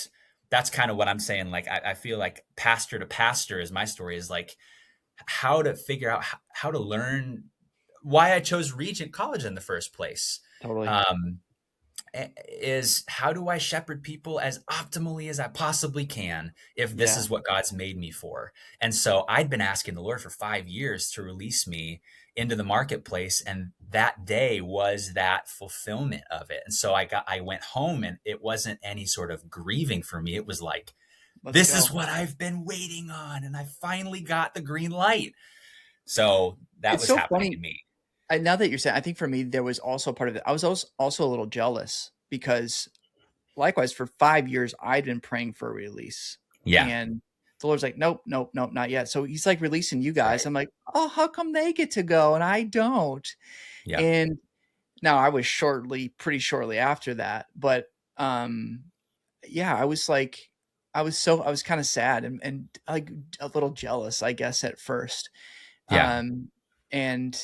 Speaker 2: that's kind of what I'm saying. Like, I feel like pastor to pastor is my story, is like how to figure out how to learn why I chose Regent College in the first place.
Speaker 1: Totally.
Speaker 2: Um, is how do I shepherd people as optimally as I possibly can if this
Speaker 1: Yeah.
Speaker 2: is what God's made me for? And so I'd been asking the Lord for 5 years to release me into the marketplace, and that day was that fulfillment of it. And so I went home, and it wasn't any sort of grieving for me. It was like,
Speaker 1: Let's
Speaker 2: this is
Speaker 1: go.
Speaker 2: what I've been waiting on, and I finally got the green light. So that
Speaker 1: It's
Speaker 2: was
Speaker 1: so
Speaker 2: happening to
Speaker 1: funny.
Speaker 2: me.
Speaker 1: Now that you're saying, I think for me, there was also part of it. I was also a little jealous because likewise, for 5 years, I'd been praying for a release.
Speaker 2: Yeah.
Speaker 1: And the Lord's like, nope, nope, nope, not yet. So he's like releasing you guys.
Speaker 2: Right.
Speaker 1: I'm like, oh, how come they get to go and I don't?
Speaker 2: Yeah.
Speaker 1: And now I was pretty shortly after that. But yeah, I was like, I was kind of sad and like a little jealous, I guess, at first.
Speaker 2: Yeah.
Speaker 1: Um, and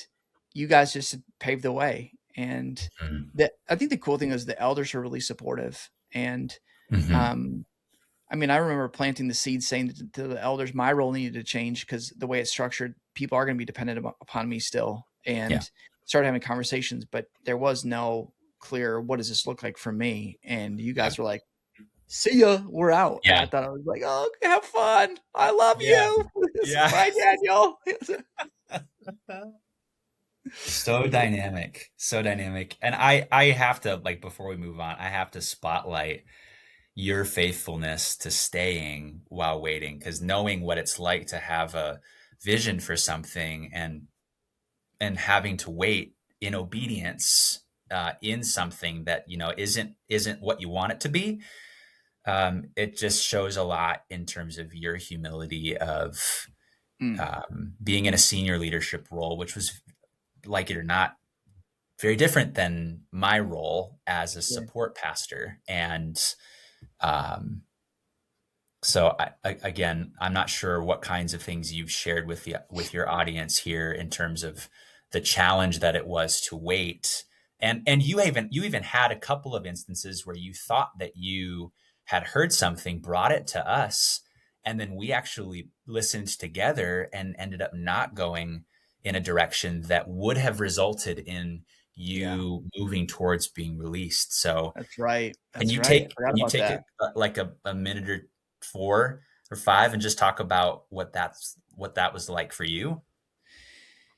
Speaker 1: you guys just paved the way. And
Speaker 2: Mm-hmm.
Speaker 1: that I think the cool thing is the elders are really supportive. And
Speaker 2: Mm-hmm.
Speaker 1: um, I mean, I remember planting the seed saying to the elders, my role needed to change because the way it's structured, people are going to be dependent upon me still,
Speaker 2: Yeah.
Speaker 1: and started having conversations, but there was no clear, what does this look like for me? And you
Speaker 2: Yeah.
Speaker 1: guys were like, see ya, we're out. And
Speaker 2: Yeah.
Speaker 1: I thought, I was like, oh, have fun. I love
Speaker 2: Yeah.
Speaker 1: you.
Speaker 2: Yeah.
Speaker 1: Bye, Daniel.
Speaker 2: So dynamic. So dynamic. And I have to, like, before we move on, I have to spotlight your faithfulness to staying while waiting, because knowing what it's like to have a vision for something and having to wait in obedience in something that isn't what you want it to be. It just shows a lot in terms of your humility of
Speaker 1: Mm,
Speaker 2: being in a senior leadership role, which was, like it or not, very different than my role as a
Speaker 1: yeah.
Speaker 2: support pastor. And um, so again, I'm not sure what kinds of things you've shared with your audience here in terms of the challenge that it was to wait. And you even had a couple of instances where you thought that you had heard something, brought it to us, and then we actually listened together and ended up not going in a direction that would have resulted in
Speaker 1: Yeah.
Speaker 2: you moving towards being released. So
Speaker 1: That's right.
Speaker 2: can
Speaker 1: That's
Speaker 2: you
Speaker 1: right. I
Speaker 2: take
Speaker 1: forgot
Speaker 2: can you
Speaker 1: about
Speaker 2: take
Speaker 1: that.
Speaker 2: like a minute or 4 or 5 and just talk about what that was like for you?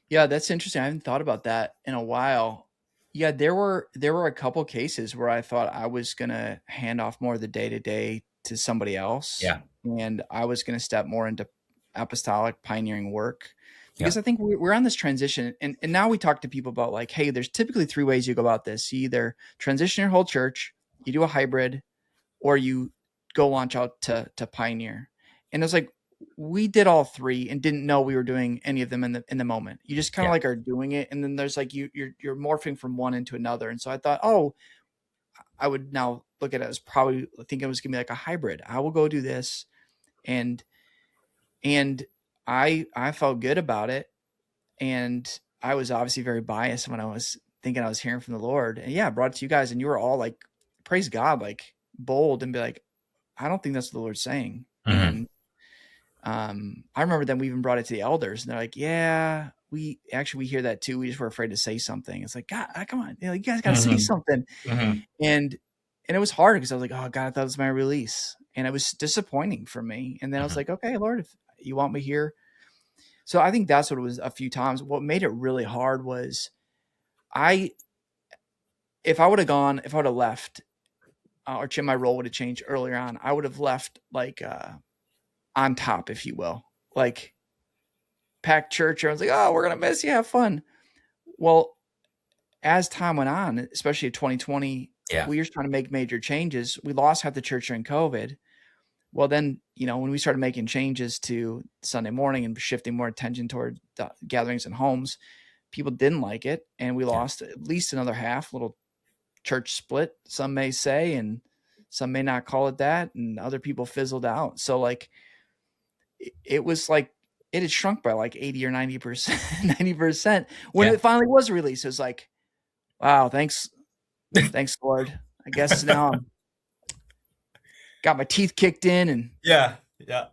Speaker 1: Yeah, that's interesting. I haven't thought about that in a while. Yeah, there were a couple cases where I thought I was gonna hand off more of the day to day to somebody else,
Speaker 2: Yeah.
Speaker 1: and I was gonna step more into apostolic pioneering work because
Speaker 2: Yep.
Speaker 1: I think we're on this transition, and now we talk to people about like, hey, there's typically three ways you go about this. You either transition your whole church, you do a hybrid, or you go launch out to pioneer. And it's like we did all three and didn't know we were doing any of them in the moment. You just kind of
Speaker 2: Yeah.
Speaker 1: like are doing it, and then there's like you're morphing from one into another. And so I thought, oh, I would now look at it as probably think it was gonna be like a hybrid. I will go do this, and and I felt good about it, and I was obviously very biased when I was thinking I was hearing from the Lord. And yeah, I brought it to you guys, and you were all like, praise God, like bold and be like, I don't think that's what the Lord's saying.
Speaker 2: Hmm.
Speaker 1: And I remember then we even brought it to the elders, and they're like, "Yeah, we hear that too. We just were afraid to say something. It's like, God, come on, you guys got to say
Speaker 2: Mhm.
Speaker 1: something.
Speaker 2: Mhm.
Speaker 1: And it was hard because I was like, oh God, I thought it was my release, and it was disappointing for me. And then I was
Speaker 2: Mhm.
Speaker 1: like, okay, Lord, if you want me here, so I think that's what it was. A few times, what made it really hard was I, if I would have left, or my role would have changed earlier on, I would have left like on top, if you will, like packed church. I was like, oh, we're gonna miss you, have fun. Well, as time went on, especially in 2020,
Speaker 2: Yeah.
Speaker 1: we were trying to make major changes. We lost half the church during COVID. Well, then, when we started making changes to Sunday morning and shifting more attention toward gatherings in homes, people didn't like it. And we
Speaker 2: Yeah.
Speaker 1: lost at least another half, little church split, some may say, and some may not call it that. And other people fizzled out. So, like, it was like it had shrunk by like 80 or 90%, 90% when
Speaker 2: Yeah.
Speaker 1: it finally was released. It was like, wow, thanks, Lord. I guess now I'm got my teeth kicked in and
Speaker 2: Yeah. Yeah.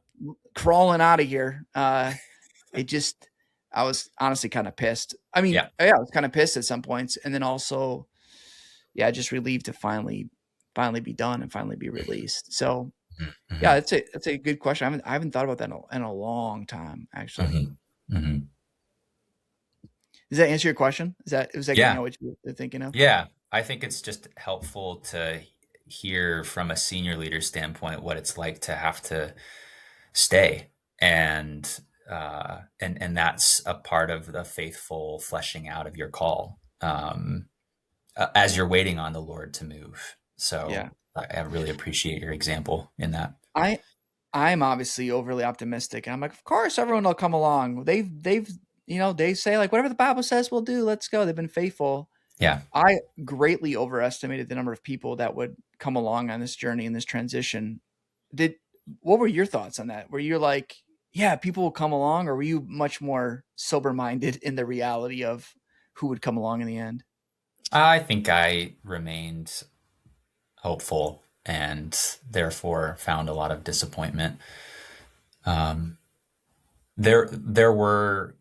Speaker 1: crawling out of here. It just, I was honestly kind of pissed. I mean,
Speaker 2: Yeah.
Speaker 1: yeah, I was kind of pissed at some points, and then also, yeah, just relieved to finally be done and finally be released. So, yeah,
Speaker 2: Mhm.
Speaker 1: that's a good question. I haven't thought about that in a long time, actually.
Speaker 2: Mhm. Mhm.
Speaker 1: Does that answer your question? Was that kind
Speaker 2: Yeah.
Speaker 1: of what you were thinking of?
Speaker 2: Yeah. I think it's just helpful to hear from a senior leader standpoint what it's like to have to stay, and and that's a part of the faithful fleshing out of your call, as you're waiting on the Lord to move.
Speaker 1: Yeah.
Speaker 2: So I really appreciate your example in that.
Speaker 1: I I'm obviously overly optimistic. And I'm like, of course, everyone will come along. They say like whatever the Bible says, we'll do. Let's go. They've been faithful.
Speaker 2: Yeah.
Speaker 1: I greatly overestimated the number of people that would come along on this journey and this transition. Did What were your thoughts on that? Were you like, yeah, people will come along, or were you much more sober minded in the reality of who would come along in the end?
Speaker 2: I think I remained hopeful and therefore found a lot of disappointment. Um, there were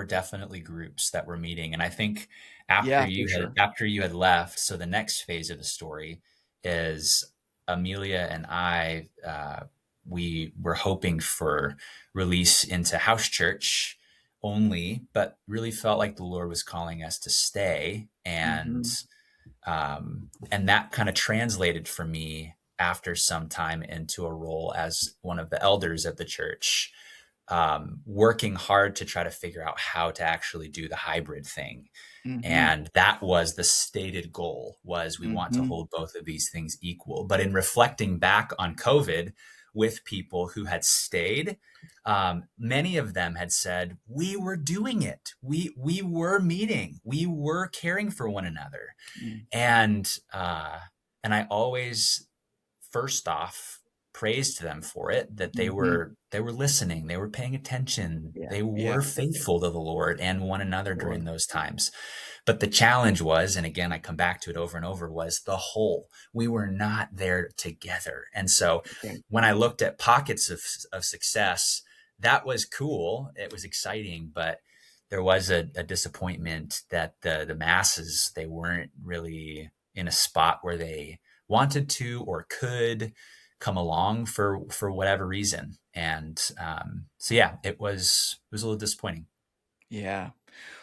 Speaker 2: definitely groups that were meeting, and I think
Speaker 1: Yeah, for sure.
Speaker 2: after you had left, so the next phase of the story is Amelia and I, we were hoping for release into house church only, but really felt like the Lord was calling us to stay,
Speaker 1: Hmm.
Speaker 2: and that kind of translated for me after some time into a role as one of the elders of the church, working hard to try to figure out how to actually do the hybrid thing.
Speaker 1: Hmm.
Speaker 2: And that was the stated goal, was we want to
Speaker 1: Hmm.
Speaker 2: hold both of these things equal. But in reflecting back on COVID with people who had stayed, many of them had said, we were doing it. We were meeting. We were caring for one another. And and I always, first off, praised them for it, that
Speaker 1: Hmm.
Speaker 2: they were listening, they were paying attention,
Speaker 1: Yeah.
Speaker 2: they were
Speaker 1: Yeah.
Speaker 2: faithful to the Lord and one another during
Speaker 1: Lord.
Speaker 2: those times. But the challenge was, and again I come back to it over and over, was the whole. We were not there together. And so
Speaker 1: Okay.
Speaker 2: when I looked at pockets of success, that was cool, it was exciting, but there was a disappointment that the masses, they weren't really in a spot where they wanted to or could come along for whatever reason. And so yeah, it was a little disappointing.
Speaker 1: Yeah.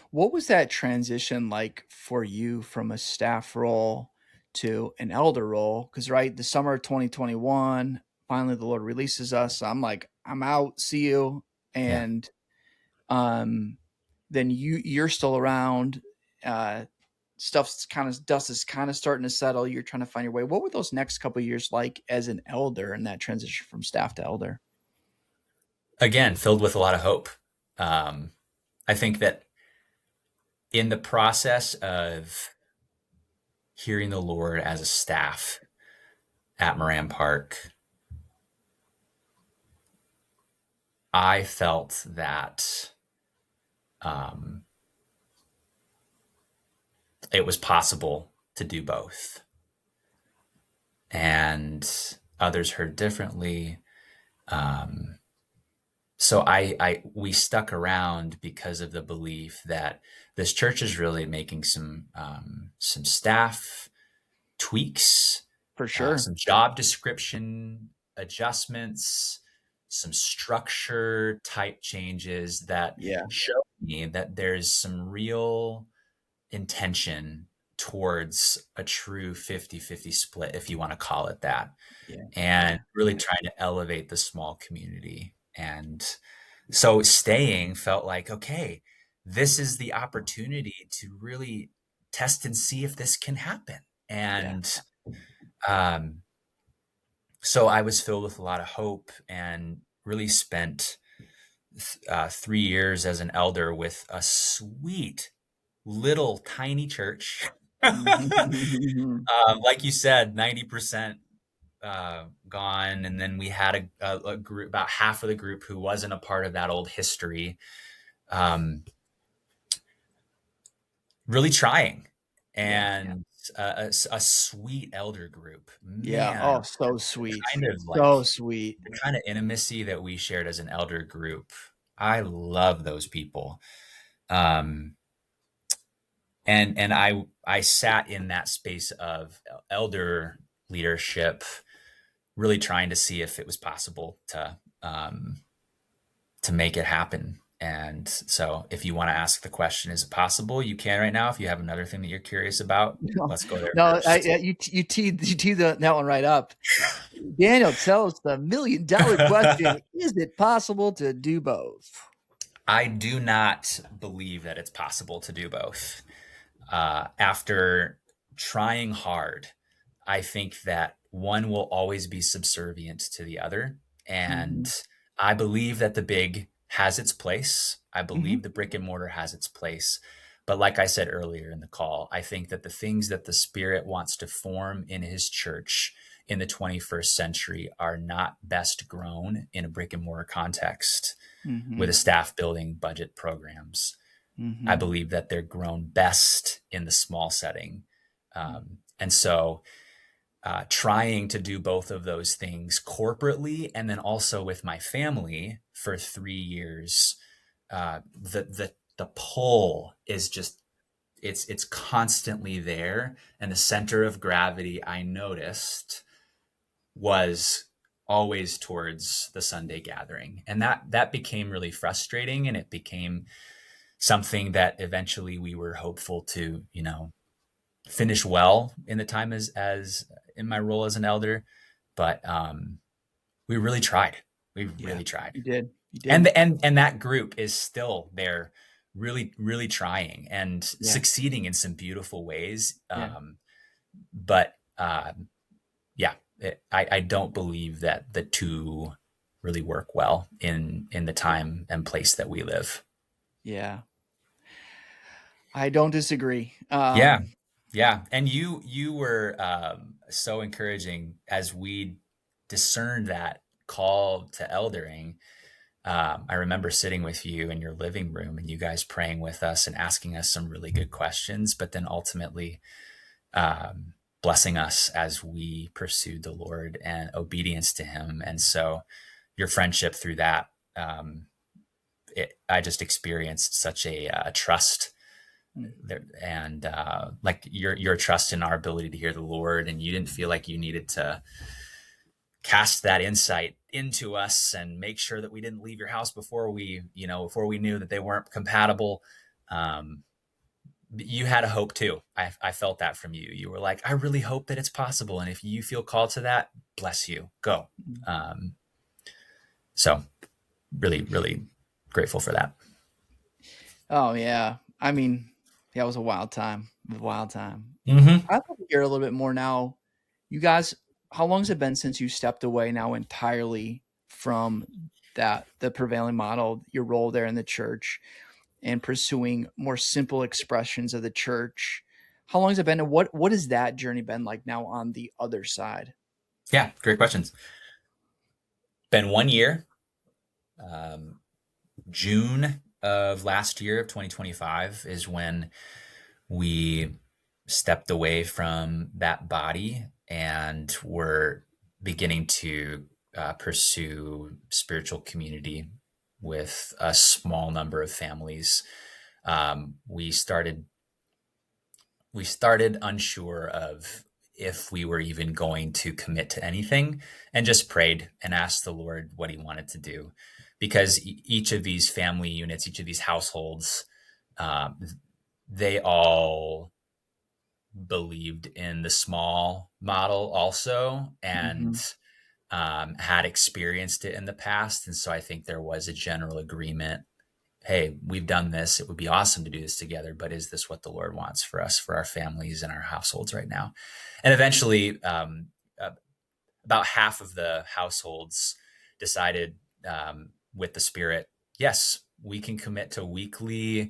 Speaker 1: What was that transition like for you from a staff role to an elder role? Because, right, the summer of 2021, finally the Lord releases us. I'm like, I'm out. See you.
Speaker 2: Yeah.
Speaker 1: And um, then you're still around. Uh, dust is kind of starting to settle. You're trying to find your way. What were those next couple of years like as an elder and that transition from staff to elder?
Speaker 2: Again, filled with a lot of hope. Um, I think that in the process of hearing the Lord as a staff at Moran Park, I felt that um, it was possible to do both. And others heard differently. Um, So we stuck around because of the belief that this church is really making some staff tweaks,
Speaker 1: For sure.
Speaker 2: some job description adjustments, some structure type changes that
Speaker 1: Yeah.
Speaker 2: show me that there's some real intention towards a true 50-50 split, if you want to call it that,
Speaker 1: Yeah.
Speaker 2: and
Speaker 1: Yeah.
Speaker 2: really trying to elevate the small community. And so staying felt like, okay, this is the opportunity to really test and see if this can happen.
Speaker 1: Yeah.
Speaker 2: And um, so I was filled with a lot of hope and really spent 3 years as an elder with a sweet little tiny church. Like you said, 90% gone. And then we had a group, about half of the group who wasn't a part of that old history, um, really trying.
Speaker 1: Yeah. Yeah.
Speaker 2: And a sweet elder group,
Speaker 1: Yeah.
Speaker 2: man,
Speaker 1: Oh, so sweet.
Speaker 2: kind of like
Speaker 1: So sweet.
Speaker 2: the kind of intimacy that we shared as an elder group. I love those people. Um, and I sat in that space of elder leadership, really trying to see if it was possible to make it happen. And so if you want to ask the question, is it possible? You can right now. If you have another thing that you're curious about,
Speaker 1: No,
Speaker 2: let's go there
Speaker 1: no,
Speaker 2: first.
Speaker 1: you teed that one right up. Daniel, tell us the $1,000,000 question: is it possible to do both?
Speaker 2: I do not believe that it's possible to do both. After trying hard, I think that one will always be subservient to the other. And
Speaker 1: Mhm.
Speaker 2: I believe that the big has its place. I
Speaker 1: Mhm.
Speaker 2: believe the brick and mortar has its place. But like I said earlier in the call, I think that the things that the Spirit wants to form in his church in the 21st century are not best grown in a brick and mortar context with a
Speaker 1: Mhm.
Speaker 2: staff building budget programs. I
Speaker 1: Mhm.
Speaker 2: believe that they're grown best in the small setting. And so trying to do both of those things corporately and then also with my family for 3 years, the pull is just it's constantly there, and the center of gravity I noticed was always towards the Sunday gathering, and that became really frustrating, and it became something that eventually we were hopeful to, finish well in the time as in my role as an elder. But we really tried. We
Speaker 1: Yeah,
Speaker 2: really tried.
Speaker 1: you did. You
Speaker 2: And
Speaker 1: did.
Speaker 2: and that group is still there, really, really trying and
Speaker 1: Yeah.
Speaker 2: succeeding in some beautiful ways.
Speaker 1: Yeah.
Speaker 2: But yeah, I don't believe that the two really work well in the time and place that we live.
Speaker 1: Yeah. I don't disagree.
Speaker 2: Yeah. Yeah. And you were so encouraging as we discerned that call to eldering. I remember sitting with you in your living room and you guys praying with us and asking us some really good questions, but then ultimately blessing us as we pursued the Lord and obedience to Him. And so your friendship through that, um, I just experienced such a trust
Speaker 1: Mm.
Speaker 2: there, and like your trust in our ability to hear the Lord, and you didn't feel like you needed to cast that insight into us and make sure that we didn't leave your house before we knew that they weren't compatible. Um, you had a hope too. I felt that from you. You were like, I really hope that it's possible, and if you feel called to that, bless you, go.
Speaker 1: Mm.
Speaker 2: Um, so really, really grateful for that.
Speaker 1: Oh yeah. I mean, yeah, it was a wild time. It was a wild time.
Speaker 2: Mm-hmm.
Speaker 1: I'd love to hear a little bit more now. You guys, how long has it been since you stepped away now entirely from the prevailing model, your role there in the church and pursuing more simple expressions of the church? How long has it been and what has that journey been like now on the other side?
Speaker 2: Yeah, great questions. Been 1 year. Um, June of last year of 2025 is when we stepped away from that body and were beginning to pursue spiritual community with a small number of families. We started unsure of if we were even going to commit to anything, and just prayed and asked the Lord what he wanted to do, because each of these family units, each of these households, um, they all believed in the small model also, and
Speaker 1: Mm-hmm.
Speaker 2: had experienced it in the past. And so I think there was a general agreement, hey, we've done this. It would be awesome to do this together, but is this what the Lord wants for us, for our families and our households right now? And eventually, uh, about half of the households decided, with the Spirit, yes, we can commit to weekly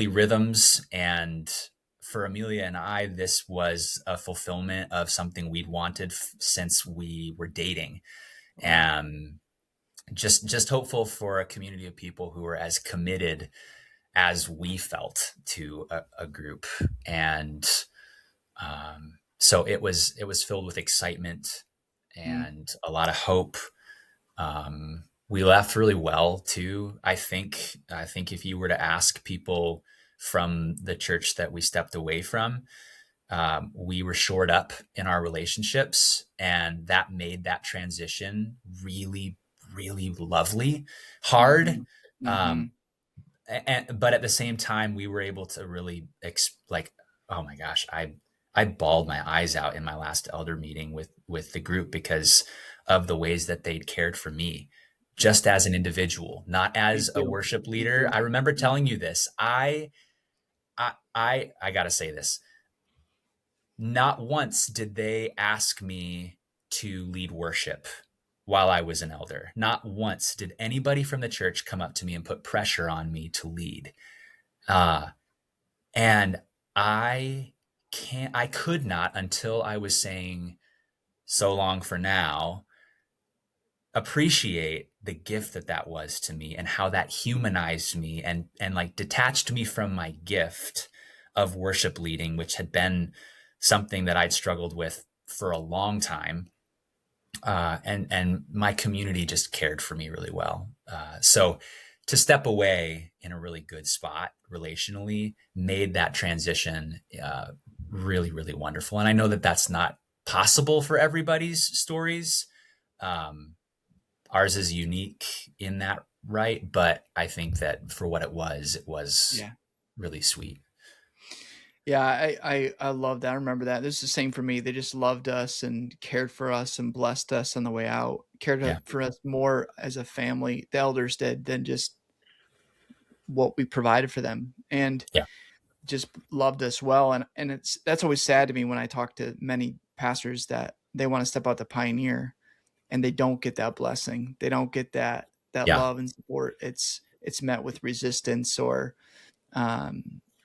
Speaker 2: rhythms. And for Amelia and I, this was a fulfillment of something we'd wanted since we were dating.
Speaker 1: Wow.
Speaker 2: And just hopeful for a community of people who are as committed as we felt to a group. And so it was filled with excitement
Speaker 1: Mm.
Speaker 2: and a lot of hope. We left really well too. I think if you were to ask people from the church that we stepped away from, we were shored up in our relationships, and that made that transition really, really lovely. Hard,
Speaker 1: Mm-hmm. Mm-hmm.
Speaker 2: um, but at the same time, we were able to really like, oh my gosh, I bawled my eyes out in my last elder meeting with the group, because of the ways that they'd cared for me,
Speaker 1: Yeah.
Speaker 2: just as an individual, not
Speaker 1: Me
Speaker 2: as a
Speaker 1: too.
Speaker 2: worship
Speaker 1: Me
Speaker 2: leader.
Speaker 1: too.
Speaker 2: I remember
Speaker 1: Mm.
Speaker 2: telling you this. I gotta say this. Not once did they ask me to lead worship while I was an elder. Not once did anybody from the church come up to me and put pressure on me to lead. Uh, and I could not, until I was saying so long for now, appreciate the gift that was to me, and how that humanized me, and like detached me from my gift of worship leading, which had been something that I'd struggled with for a long time. And my community just cared for me really well. So to step away in a really good spot relationally made that transition really, really wonderful. And I know that that's not possible for everybody's stories. Um, Ours is unique in that, right? But I think that for what it was
Speaker 1: Yeah.
Speaker 2: really sweet.
Speaker 1: Yeah, I love that. I remember that. This is the same for me. They just loved us and cared for us and blessed us on the way out.
Speaker 2: Yeah.
Speaker 1: For us more as a family, the elders did, than just what we provided for them, and
Speaker 2: Yeah.
Speaker 1: just loved us well. And that's always sad to me when I talk to many pastors that they want to step out to pioneer and they don't get that blessing. They don't get that
Speaker 2: Yeah.
Speaker 1: love and support. It's met with resistance or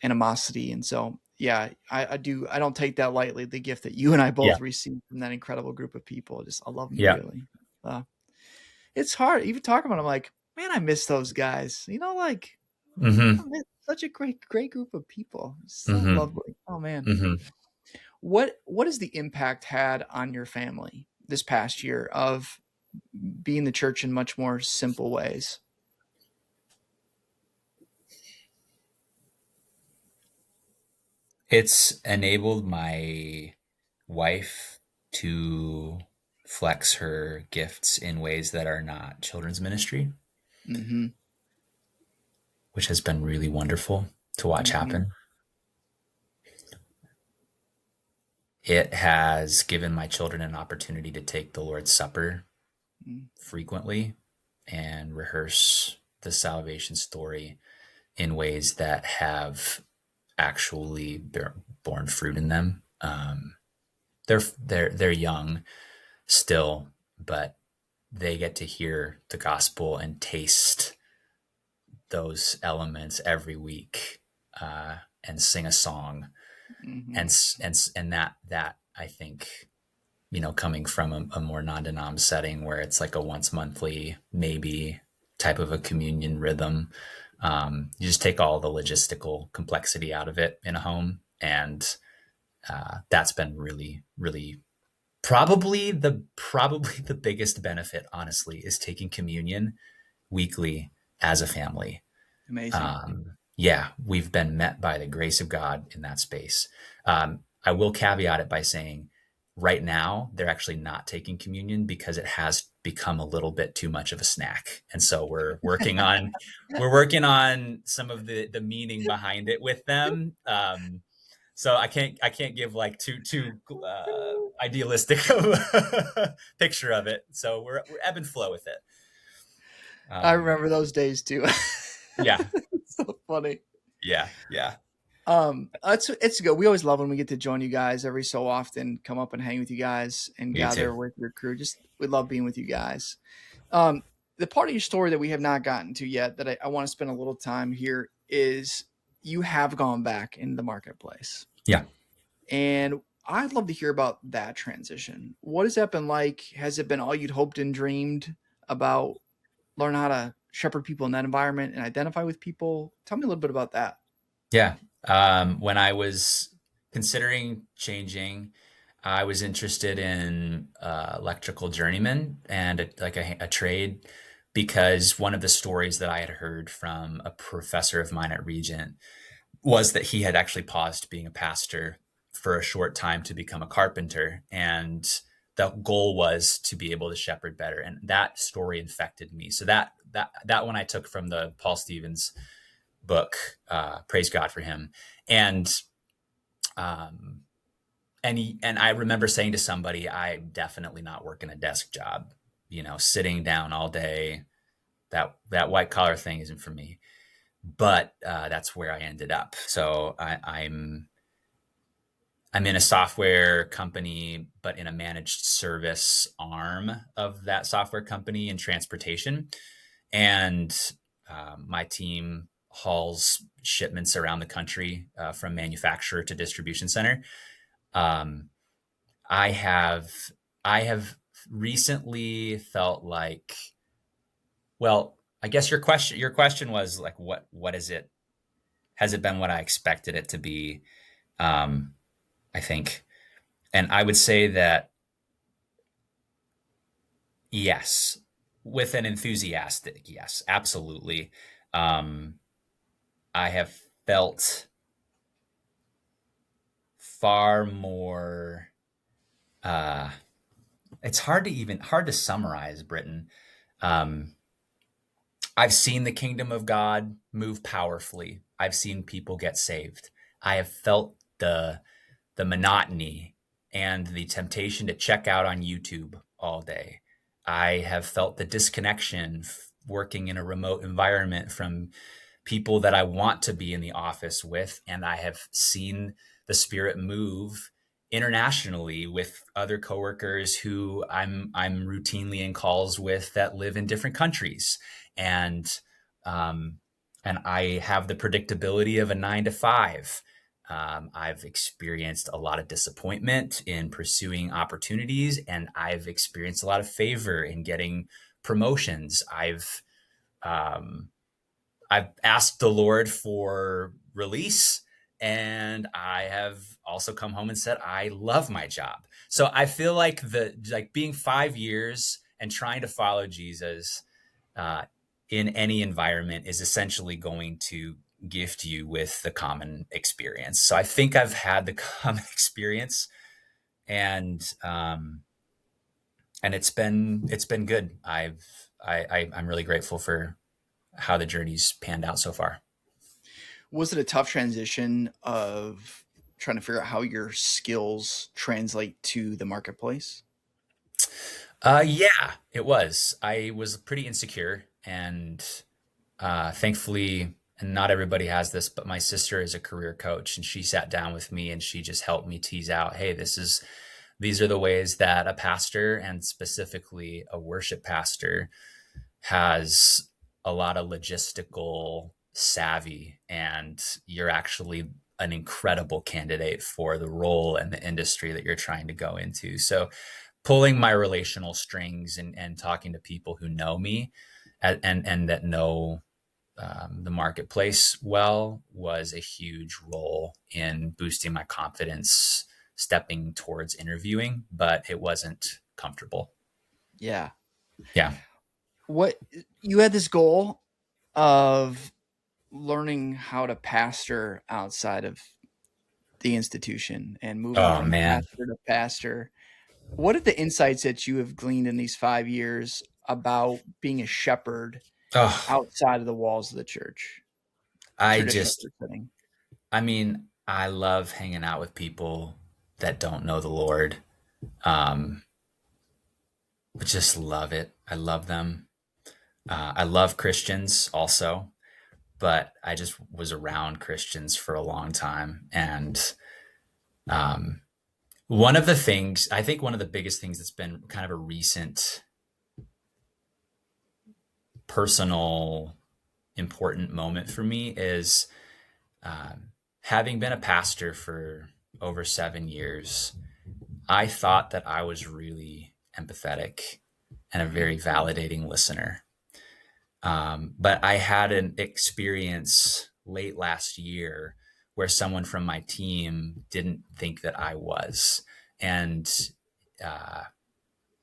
Speaker 1: animosity. And so, yeah, I do. I don't take that lightly. The gift that you and I
Speaker 2: Yeah.
Speaker 1: both received from that incredible group of people. Just I love them
Speaker 2: Yeah.
Speaker 1: dearly. Uh, it's hard even talking about. 'Em, like, man, I miss those guys. Like I
Speaker 2: Mm-hmm.
Speaker 1: miss such a great group of people. So
Speaker 2: Mm-hmm.
Speaker 1: lovely. Oh man,
Speaker 2: Mm-hmm.
Speaker 1: what has the impact had on your family this past year of being the church in much more simple ways?
Speaker 2: It's enabled my wife to flex her gifts in ways that are not children's ministry,
Speaker 1: Mm-hmm.
Speaker 2: which has been really wonderful to watch
Speaker 1: Mm-hmm.
Speaker 2: happen. It has given my children an opportunity to take the Lord's Supper frequently and rehearse the salvation story in ways that have actually borne fruit in them. They're young still, but they get to hear the gospel and taste those elements every week, and sing a song,
Speaker 1: Mm-hmm.
Speaker 2: and that I think, coming from a more non-denom setting where it's like a once monthly maybe type of a communion rhythm. You just take all the logistical complexity out of it in a home, and that's been really, really probably the biggest benefit. Honestly, is taking communion weekly as a family.
Speaker 1: Amazing.
Speaker 2: Yeah, we've been met by the grace of God in that space. I will caveat it by saying right now they're actually not taking communion because it has become a little bit too much of a snack. And so we're working on some of the meaning behind it with them. So I can't give like too idealistic of a picture of it. So we're ebb and flow with it.
Speaker 1: I
Speaker 2: Um,
Speaker 1: remember those days too.
Speaker 2: yeah,
Speaker 1: It's so funny.
Speaker 2: yeah, yeah.
Speaker 1: It's good. We always love when we get to join you guys every so often, come up and hang with you guys and
Speaker 2: Me too.
Speaker 1: gather with your crew. Just we love being with you guys. Um, the part of your story that we have not gotten to yet that I want to spend a little time here is you have gone back in the marketplace.
Speaker 2: Yeah.
Speaker 1: And I'd love to hear about that transition. What has that been like? Has it been all you'd hoped and dreamed about learning how to shepherd people in that environment and identify with people? Tell me a little bit about that.
Speaker 2: Yeah. When I was considering changing, I was interested in electrical journeyman and like a trade because one of the stories that I had heard from a professor of mine at Regent was that he had actually paused being a pastor for a short time to become a carpenter. And the goal was to be able to shepherd better. And that story infected me. So that one I took from the Paul Stevens book. Praise God for him. And um, and I remember saying to somebody, I'm definitely not working a desk job. Sitting down all day. That white collar thing isn't for me. But that's where I ended up. So I'm in a software company, but in a managed service arm of that software company in transportation. And my team hauls shipments around the country from manufacturer to distribution center. Um, I have I have recently felt like, well, I guess your question was like, what is it? Has it been what I expected it to be? Um, I think, and I would say that yes, with an enthusiastic yes, absolutely. Um, I have felt far more. Uh, it's hard to summarize, Britain. Um, I've seen the kingdom of God move powerfully. I've seen people get saved. I have felt the monotony and the temptation to check out on YouTube all day. I have felt the disconnection working in a remote environment from people that I want to be in the office with. And I have seen the spirit move internationally with other coworkers who I'm routinely in calls with that live in different countries. And um, and I have the predictability of a 9 to 5. I've experienced a lot of disappointment in pursuing opportunities, and I've experienced a lot of favor in getting promotions. Um, I've asked the Lord for release, and I have also come home and said I love my job. So I feel like being 5 years and trying to follow Jesus uh, in any environment is essentially going to gift you with the common experience. So I think I've had the common experience, and it's been good. I'm really grateful for how the journey's panned out so far.
Speaker 1: Was it a tough transition of trying to figure out how your skills translate to the marketplace?
Speaker 2: Yeah, it was. I was pretty insecure, and thankfully, and not everybody has this, but my sister is a career coach, and she sat down with me and she just helped me tease out, hey, these are the ways that a pastor, and specifically a worship pastor, has a lot of logistical savvy, and you're actually an incredible candidate for the role and the industry that you're trying to go into. So pulling my relational strings and talking to people who know me and that know the marketplace well was a huge role in boosting my confidence stepping towards interviewing, but it wasn't comfortable.
Speaker 1: Yeah.
Speaker 2: Yeah.
Speaker 1: what you had this goal of learning how to pastor outside of the institution and moving
Speaker 2: Oh
Speaker 1: from
Speaker 2: man.
Speaker 1: pastor to pastor. What are the insights that you have gleaned in these 5 years about being a shepherd
Speaker 2: Oh,
Speaker 1: outside of the walls of the church,
Speaker 2: I
Speaker 1: traditional
Speaker 2: just,
Speaker 1: church setting?
Speaker 2: I mean, I love hanging out with people that don't know the Lord. Um, but just love it. I love them. I love Christians also, but I just was around Christians for a long time. And um, one of the things, I think one of the biggest things that's been kind of a recent personal important moment for me is um, having been a pastor for over 7 years. I thought that I was really empathetic and a
Speaker 1: Mm,
Speaker 2: very validating listener. But I had an experience late last year where someone from my team didn't think that I was, and uh,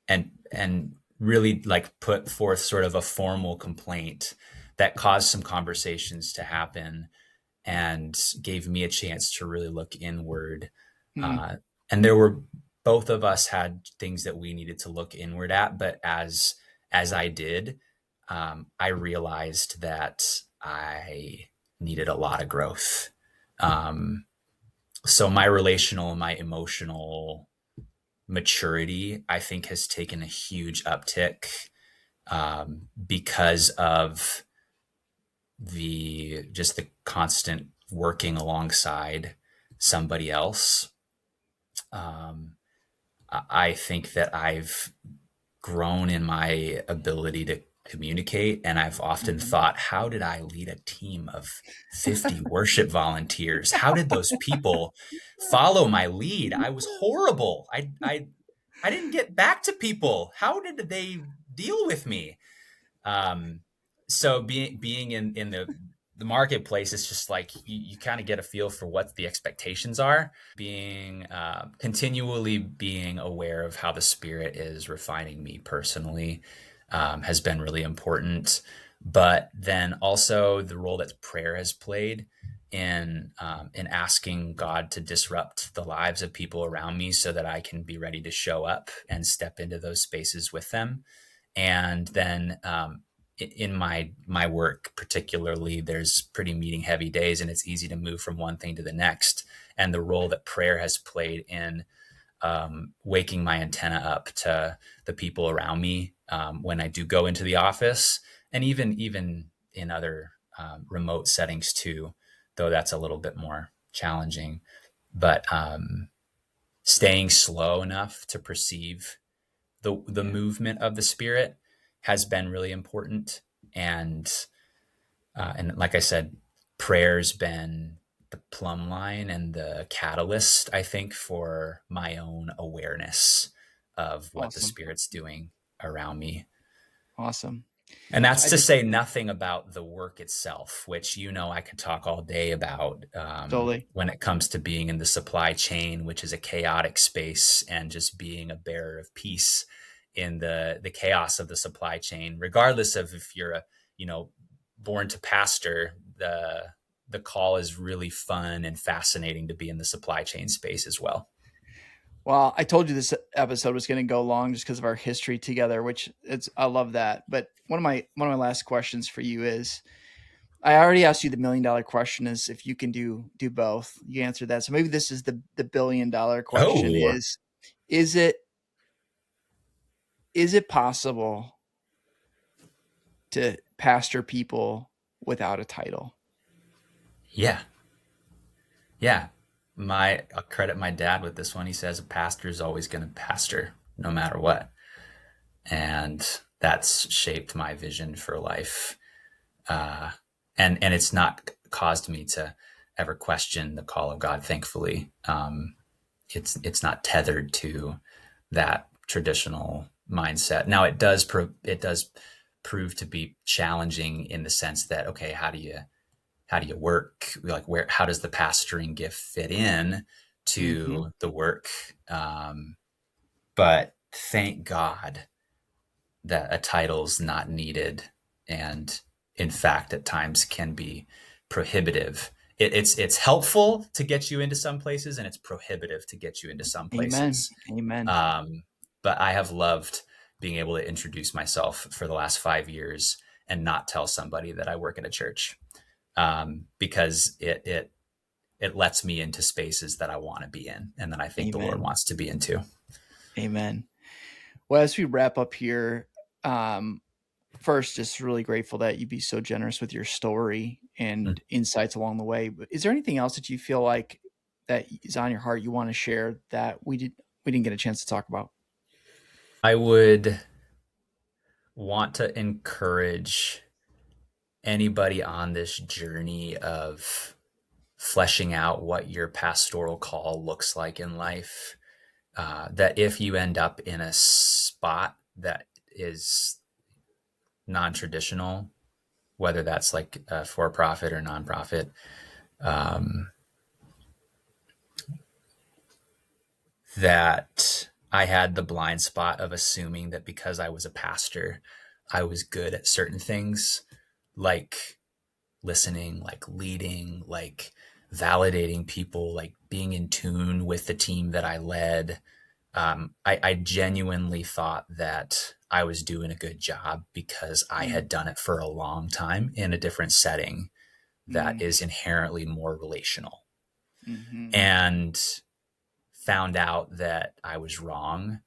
Speaker 2: and really like put forth sort of a formal complaint that caused some conversations to happen and gave me a chance to really look inward.
Speaker 1: mm,
Speaker 2: Uh, and there were both of us had things that we needed to look inward at, but as I did, I realized that I needed a lot of growth. Um, so my relational and my emotional maturity, I think, has taken a huge uptick because of the just the constant working alongside somebody else. Um, I think that I've grown in my ability to communicate, and I've often
Speaker 1: mhm.
Speaker 2: thought, how did I lead a team of 50 worship volunteers? How did those people follow my lead? I was horrible. I didn't get back to people. How did they deal with me? Um, so being in the marketplace, it's just like you kind of get a feel for what the expectations are. Being continually being aware of how the Spirit is refining me personally has been really important. But then also the role that prayer has played in asking God to disrupt the lives of people around me so that I can be ready to show up and step into those spaces with them. And then in my work particularly, there's pretty meeting heavy days, and it's easy to move from one thing to the next. And the role that prayer has played in waking my antenna up to the people around me when I do go into the office, and even in other remote settings too, though that's a little bit more challenging. But staying slow enough to perceive the
Speaker 1: Yeah,
Speaker 2: movement of the Spirit has been really important. And like I said, prayer's been the plumb line and the catalyst, I think, for my own awareness of what the
Speaker 1: awesome,
Speaker 2: Spirit's doing around me.
Speaker 1: awesome.
Speaker 2: And that's
Speaker 1: I
Speaker 2: to
Speaker 1: just
Speaker 2: say nothing about the work itself, which I could talk all day about
Speaker 1: totally.
Speaker 2: when it comes to being in the supply chain, which is a chaotic space, and just being a bearer of peace in the chaos of the supply chain, regardless of if you're a born to pastor. The call is really fun and fascinating to be in the supply chain space as well.
Speaker 1: Well, I told you this episode was going to go long just because of our history together, which it's I love that. But one of my last questions for you is I already asked you the $1 million question is if you can do both. You answered that. So maybe this is the $1 billion question
Speaker 2: Oh,
Speaker 1: is it is it possible to pastor people without a title?
Speaker 2: yeah. Yeah. I'll credit my dad with this one. He says a pastor is always going to pastor no matter what. And that's shaped my vision for life. Uh, and it's not caused me to ever question the call of God, thankfully. It's not tethered to that traditional mindset. Now it does prove to be challenging in the sense that, okay, how do you work, like where how does the pastoring gift fit in
Speaker 1: Mhm.
Speaker 2: to the work, but thank God that a title's not needed, and in fact, at times can be prohibitive. It's helpful to get you into some places, and it's prohibitive to get you into some
Speaker 1: Amen.
Speaker 2: places.
Speaker 1: Amen.
Speaker 2: Um, but I have loved being able to introduce myself for the last 5 years and not tell somebody that I work in a church, because it lets me into spaces that I want to be in, and that I think the Lord
Speaker 1: Amen.
Speaker 2: wants to be into.
Speaker 1: Amen. Well, as we wrap up here, um, first, just really grateful that you be so generous with your story and insights along the way. But is there anything else that you feel like that is on your heart you want to share that we didn't get a chance to talk about?
Speaker 2: I would want to encourage anybody on this journey of fleshing out what your pastoral call looks like in life, that if you end up in a spot that is non-traditional, whether that's like for profit or nonprofit, um, that I had the blind spot of assuming that because I was a pastor, I was good at certain things, like listening, like leading, like validating people, like being in tune with the team that I led. I genuinely thought that I was doing a good job because I
Speaker 1: Mm,
Speaker 2: had done it for a long time in a different setting that
Speaker 1: mm,
Speaker 2: is inherently more relational,
Speaker 1: mhm,
Speaker 2: and found out that I was wrong,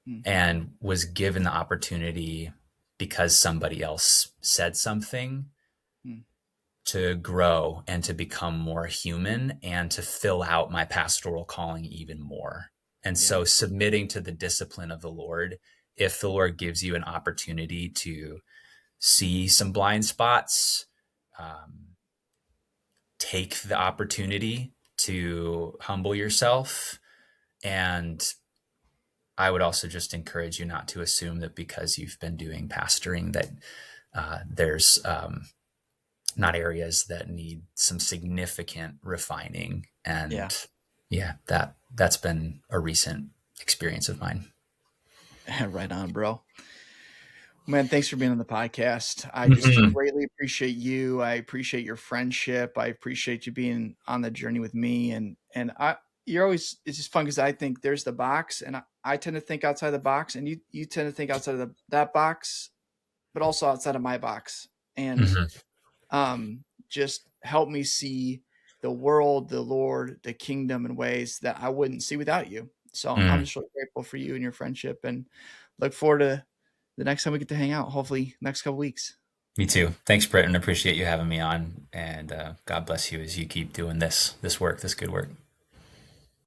Speaker 1: mm,
Speaker 2: and was given the opportunity because somebody else said something
Speaker 1: mm.
Speaker 2: to grow and to become more human and to fill out my pastoral calling even more. And
Speaker 1: Yeah,
Speaker 2: so submitting to the discipline of the Lord, if the Lord gives you an opportunity to see some blind spots, um, take the opportunity to humble yourself. And I would also just encourage you not to assume that because you've been doing pastoring that there's not areas that need some significant refining.
Speaker 1: yeah.
Speaker 2: And yeah, that's been a recent experience of mine.
Speaker 1: Right on, bro. Man, thanks for being on the podcast. I just
Speaker 2: Mm-hmm.
Speaker 1: greatly appreciate you. I appreciate your friendship. I appreciate you being on the journey with me. And I, you're always, it's just fun because I think there's the box, and I tend to think outside the box, and you tend to think outside of that box, but also outside of my box. And
Speaker 2: Mm-hmm.
Speaker 1: just help me see the world, the Lord, the kingdom in ways that I wouldn't see without you. So I'm
Speaker 2: Mm.
Speaker 1: just really grateful for you and your friendship, and look forward to the next time we get to hang out, hopefully next couple weeks.
Speaker 2: Me too. Thanks, Britton. Appreciate you having me on, and God bless you as you keep doing this work, this good work.